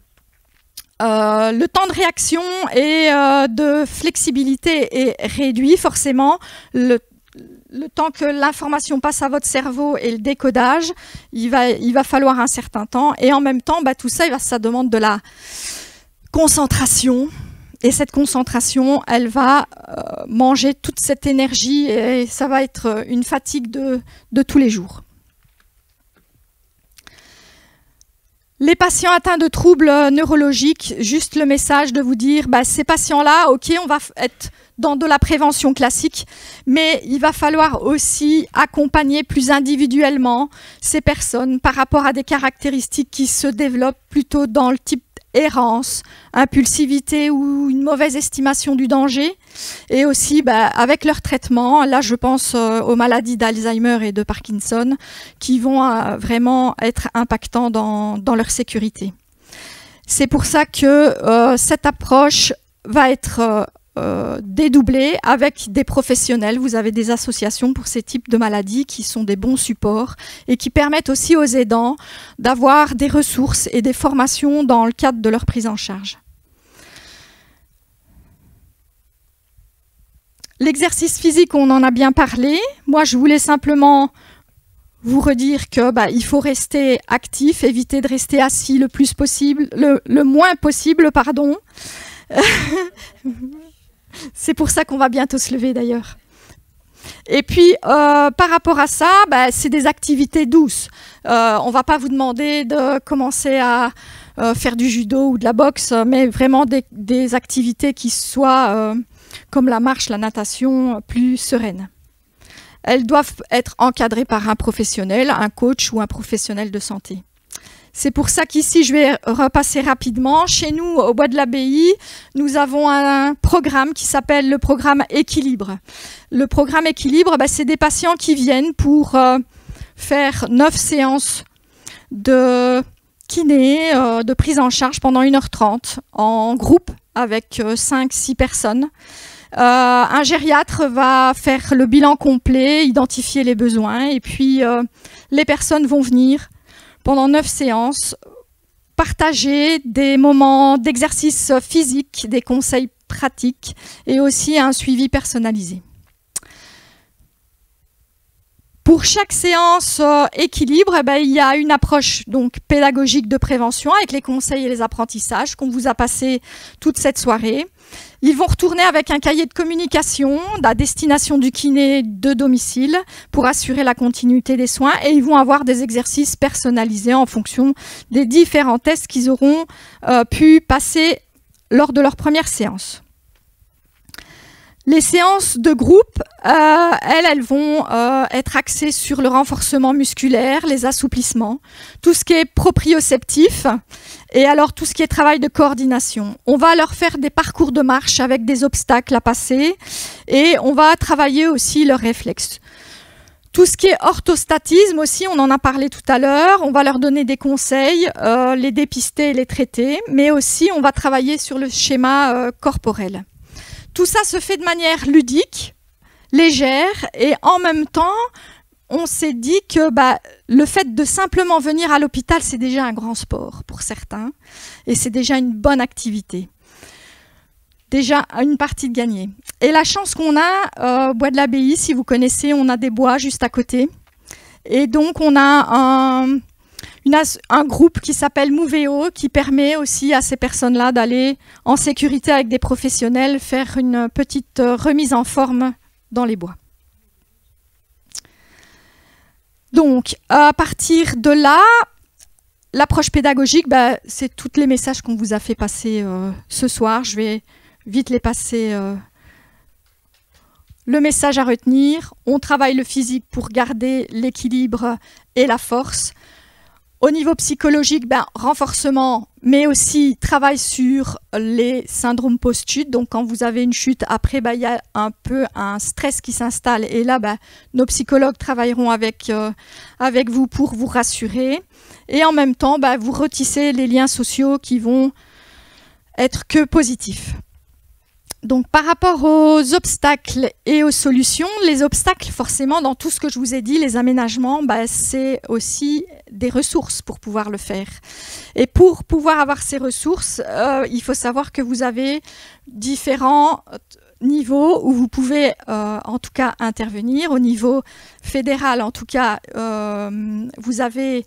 Le temps de réaction et de flexibilité est réduit, forcément. Le temps que l'information passe à votre cerveau et le décodage, il va falloir un certain temps. Et en même temps, bah, tout ça, ça demande de la concentration. Et cette concentration, elle va manger toute cette énergie et ça va être une fatigue de tous les jours. Les patients atteints de troubles neurologiques, juste le message de vous dire, bah, ces patients-là, ok, on va être dans de la prévention classique, mais il va falloir aussi accompagner plus individuellement ces personnes par rapport à des caractéristiques qui se développent plutôt dans le type errance, impulsivité ou une mauvaise estimation du danger. Et aussi, bah, avec leur traitement, là je pense aux maladies d'Alzheimer et de Parkinson qui vont vraiment être impactants dans leur sécurité. C'est pour ça que cette approche va être dédoublée avec des professionnels. Vous avez des associations pour ces types de maladies qui sont des bons supports et qui permettent aussi aux aidants d'avoir des ressources et des formations dans le cadre de leur prise en charge. L'exercice physique, on en a bien parlé. Moi, je voulais simplement vous redire que il faut rester actif, éviter de rester assis le plus possible, le moins possible, pardon. C'est pour ça qu'on va bientôt se lever d'ailleurs. Et puis, par rapport à ça, c'est des activités douces. On ne va pas vous demander de commencer à faire du judo ou de la boxe, mais vraiment des activités qui soient, comme la marche, la natation, plus sereines. Elles doivent être encadrées par un professionnel, un coach ou un professionnel de santé. C'est pour ça qu'ici, je vais repasser rapidement. Chez nous, au Bois de l'Abbaye, nous avons un programme qui s'appelle le programme Équilibre. Le programme Équilibre, c'est des patients qui viennent pour faire 9 séances de kiné, de prise en charge pendant 1h30 en groupe avec 5-6 personnes. Un gériatre va faire le bilan complet, identifier les besoins et puis les personnes vont venir pendant 9 séances, partager des moments d'exercice physique, des conseils pratiques et aussi un suivi personnalisé. Pour chaque séance équilibre, il y a une approche donc pédagogique de prévention avec les conseils et les apprentissages qu'on vous a passé toute cette soirée. Ils vont retourner avec un cahier de communication à destination du kiné de domicile pour assurer la continuité des soins, et ils vont avoir des exercices personnalisés en fonction des différents tests qu'ils auront pu passer lors de leur première séance. Les séances de groupe, elles vont être axées sur le renforcement musculaire, les assouplissements, tout ce qui est proprioceptif et alors tout ce qui est travail de coordination. On va leur faire des parcours de marche avec des obstacles à passer et on va travailler aussi leurs réflexes. Tout ce qui est orthostatisme aussi, on en a parlé tout à l'heure, on va leur donner des conseils, les dépister et les traiter, mais aussi on va travailler sur le schéma corporel. Tout ça se fait de manière ludique, légère, et en même temps, on s'est dit que le fait de simplement venir à l'hôpital, c'est déjà un grand sport pour certains, et c'est déjà une bonne activité. Déjà une partie de gagnée. Et la chance qu'on a, Bois de l'Abbaye, si vous connaissez, on a des bois juste à côté. Et donc on a un groupe qui s'appelle Mouveo, qui permet aussi à ces personnes-là d'aller en sécurité avec des professionnels, faire une petite remise en forme dans les bois. Donc, à partir de là, l'approche pédagogique, c'est tous les messages qu'on vous a fait passer ce soir. Je vais vite les passer. Le message à retenir, on travaille le physique pour garder l'équilibre et la force. Au niveau psychologique, renforcement, mais aussi travail sur les syndromes post-chute. Donc, quand vous avez une chute, après, il y a un peu un stress qui s'installe. Et là, nos psychologues travailleront avec vous pour vous rassurer. Et en même temps, vous retissez les liens sociaux qui vont être que positifs. Donc, par rapport aux obstacles et aux solutions, les obstacles, forcément, dans tout ce que je vous ai dit, les aménagements, c'est aussi des ressources pour pouvoir le faire. Et pour pouvoir avoir ces ressources, il faut savoir que vous avez différents niveaux où vous pouvez en tout cas intervenir. Au niveau fédéral, en tout cas, vous avez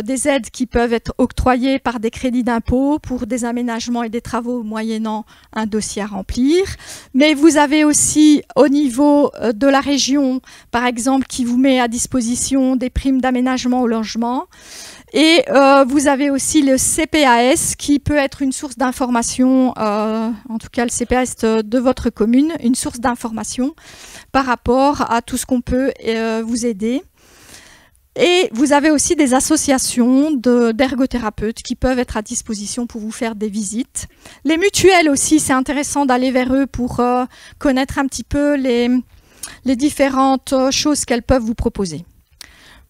des aides qui peuvent être octroyées par des crédits d'impôt pour des aménagements et des travaux moyennant un dossier à remplir. Mais vous avez aussi au niveau de la région, par exemple, qui vous met à disposition des primes d'aménagement au logement. Et vous avez aussi le CPAS qui peut être une source d'information, en tout cas le CPAS de votre commune, une source d'information par rapport à tout ce qu'on peut vous aider. Et vous avez aussi des associations d'ergothérapeutes qui peuvent être à disposition pour vous faire des visites. Les mutuelles aussi, c'est intéressant d'aller vers eux pour connaître un petit peu les différentes choses qu'elles peuvent vous proposer.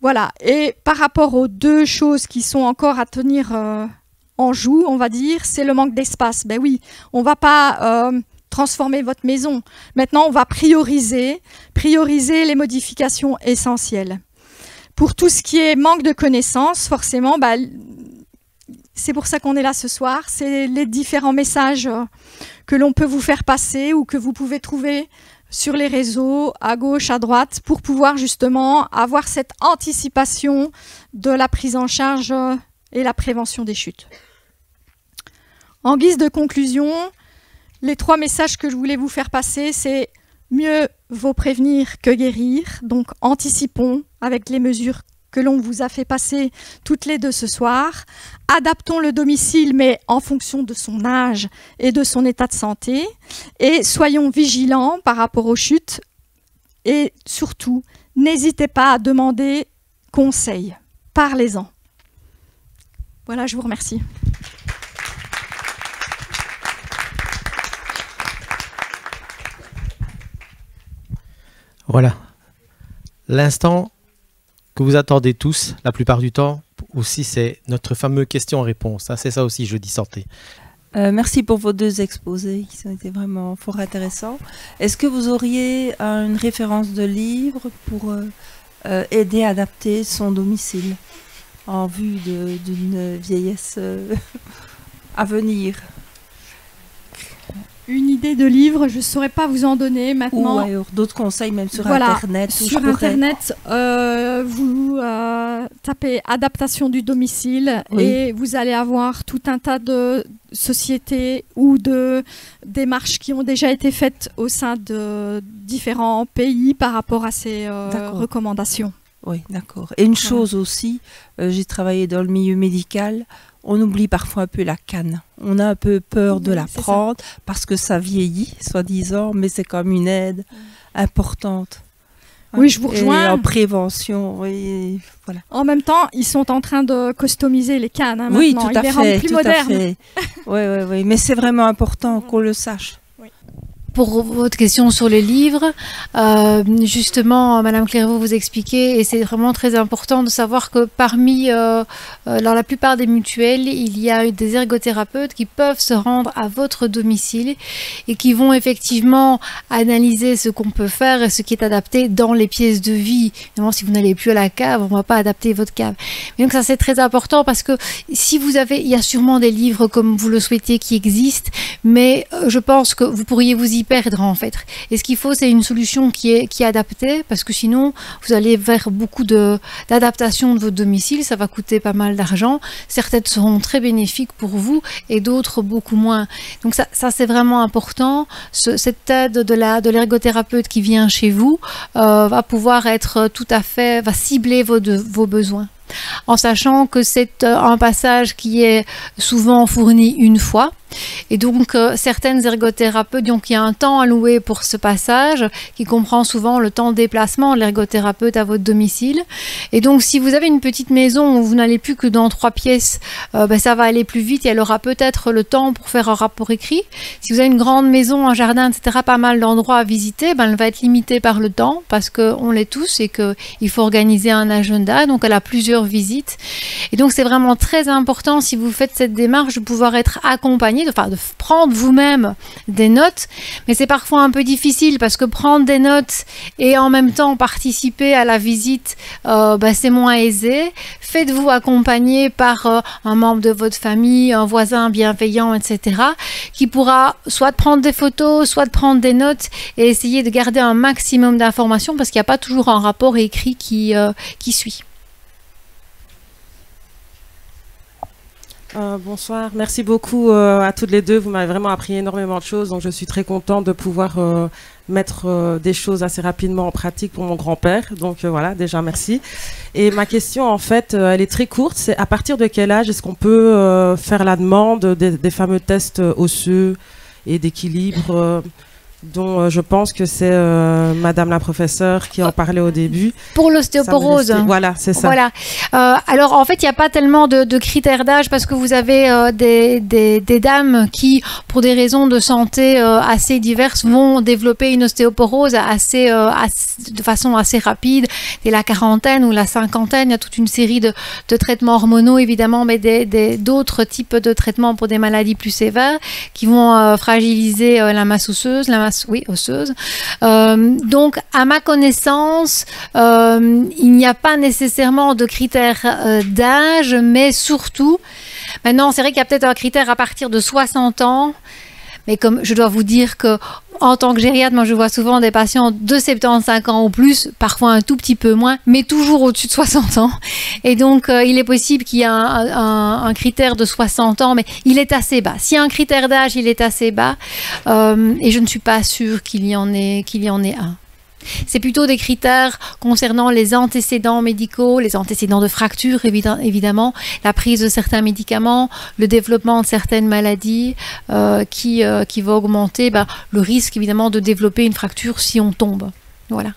Voilà, et par rapport aux deux choses qui sont encore à tenir en joue, on va dire, c'est le manque d'espace. Ben oui, on ne va pas transformer votre maison. Maintenant, on va prioriser les modifications essentielles. Pour tout ce qui est manque de connaissances, forcément, c'est pour ça qu'on est là ce soir. C'est les différents messages que l'on peut vous faire passer ou que vous pouvez trouver sur les réseaux, à gauche, à droite, pour pouvoir justement avoir cette anticipation de la prise en charge et la prévention des chutes. En guise de conclusion, les 3 messages que je voulais vous faire passer, c'est mieux vaut prévenir que guérir. Donc anticipons avec les mesures que l'on vous a fait passer toutes les 2 ce soir. Adaptons le domicile, mais en fonction de son âge et de son état de santé. Et soyons vigilants par rapport aux chutes. Et surtout, n'hésitez pas à demander conseil. Parlez-en. Voilà, je vous remercie. Voilà. L'instant que vous attendez tous, la plupart du temps, aussi, c'est notre fameux question-réponse. C'est ça aussi, Jeudi Santé. Merci pour vos 2 exposés qui ont été vraiment fort intéressants. Est-ce que vous auriez une référence de livre pour aider à adapter son domicile en vue d'une vieillesse à venir? Une idée de livre, je ne saurais pas vous en donner maintenant. Ou alors d'autres conseils, même sur voilà, Internet. Sur Internet, vous tapez adaptation du domicile et vous allez avoir tout un tas de sociétés ou de démarches qui ont déjà été faites au sein de différents pays par rapport à ces recommandations. Oui, d'accord. Et une chose aussi, j'ai travaillé dans le milieu médical, on oublie parfois un peu la canne. On a un peu peur de la prendre parce que ça vieillit, soi-disant, mais c'est comme une aide importante. Oui, je vous rejoins. Et en prévention, oui, voilà. En même temps, ils sont en train de customiser les cannes. Hein, oui, maintenant. tout à ils les fait. rendent plus modernes. Oui, mais c'est vraiment important qu'on le sache. Pour votre question sur les livres, justement, Madame Clairvaux vous expliquait, et c'est vraiment très important de savoir que parmi, dans la plupart des mutuelles, il y a des ergothérapeutes qui peuvent se rendre à votre domicile et qui vont effectivement analyser ce qu'on peut faire et ce qui est adapté dans les pièces de vie. Évidemment, si vous n'allez plus à la cave, on ne va pas adapter votre cave. Mais donc ça, c'est très important parce que si vous avez, il y a sûrement des livres comme vous le souhaitez qui existent, mais je pense que vous pourriez vous y perdre en fait. Et ce qu'il faut, c'est une solution qui est adaptée, parce que sinon, vous allez vers beaucoup d'adaptation de votre domicile, ça va coûter pas mal d'argent. Certaines seront très bénéfiques pour vous et d'autres beaucoup moins. Donc ça c'est vraiment important. Cette aide de l'ergothérapeute qui vient chez vous va pouvoir être tout à fait, va cibler vos besoins. En sachant que c'est un passage qui est souvent fourni une fois. Et donc, certaines ergothérapeutes, donc il y a un temps alloué pour ce passage qui comprend souvent le temps de déplacement de l'ergothérapeute à votre domicile. Et donc, si vous avez une petite maison où vous n'allez plus que dans 3 pièces, ça va aller plus vite et elle aura peut-être le temps pour faire un rapport écrit. Si vous avez une grande maison, un jardin, etc., pas mal d'endroits à visiter, elle va être limitée par le temps parce qu'on l'est tous et qu'il faut organiser un agenda. Donc, elle a plusieurs visites. Et donc, c'est vraiment très important, si vous faites cette démarche, de pouvoir être accompagné, de prendre vous-même des notes, mais c'est parfois un peu difficile parce que prendre des notes et en même temps participer à la visite, c'est moins aisé. Faites-vous accompagner par un membre de votre famille, un voisin bienveillant, etc., qui pourra soit prendre des photos, soit de prendre des notes et essayer de garder un maximum d'informations parce qu'il n'y a pas toujours un rapport écrit qui suit. Bonsoir, merci beaucoup à toutes les deux, vous m'avez vraiment appris énormément de choses, donc je suis très contente de pouvoir mettre des choses assez rapidement en pratique pour mon grand-père, donc voilà, déjà merci. Et ma question en fait, elle est très courte, c'est à partir de quel âge est-ce qu'on peut faire la demande des fameux tests osseux et d'équilibre dont je pense que c'est Madame la professeure qui en parlait au début. Pour l'ostéoporose. Voilà, c'est ça. Voilà. Alors, en fait, il n'y a pas tellement de critères d'âge parce que vous avez des dames qui, pour des raisons de santé assez diverses, vont développer une ostéoporose de façon assez rapide. Dès la quarantaine ou la cinquantaine, il y a toute une série de traitements hormonaux, évidemment, mais d'autres types de traitements pour des maladies plus sévères qui vont fragiliser la masse osseuse, osseuse. Donc, à ma connaissance, il n'y a pas nécessairement de critères d'âge, mais surtout, maintenant, c'est vrai qu'il y a peut-être un critère à partir de 60 ans, mais comme je dois vous dire que en tant que gériatre, moi je vois souvent des patients de 75 ans ou plus, parfois un tout petit peu moins, mais toujours au-dessus de 60 ans. Et donc, il est possible qu'il y ait un critère de 60 ans, mais il est assez bas. S'il y a un critère d'âge, il est assez bas. Et je ne suis pas sûre qu'il y en ait un. C'est plutôt des critères concernant les antécédents médicaux, les antécédents de fractures évidemment, la prise de certains médicaments, le développement de certaines maladies qui va augmenter le risque évidemment de développer une fracture si on tombe. Voilà.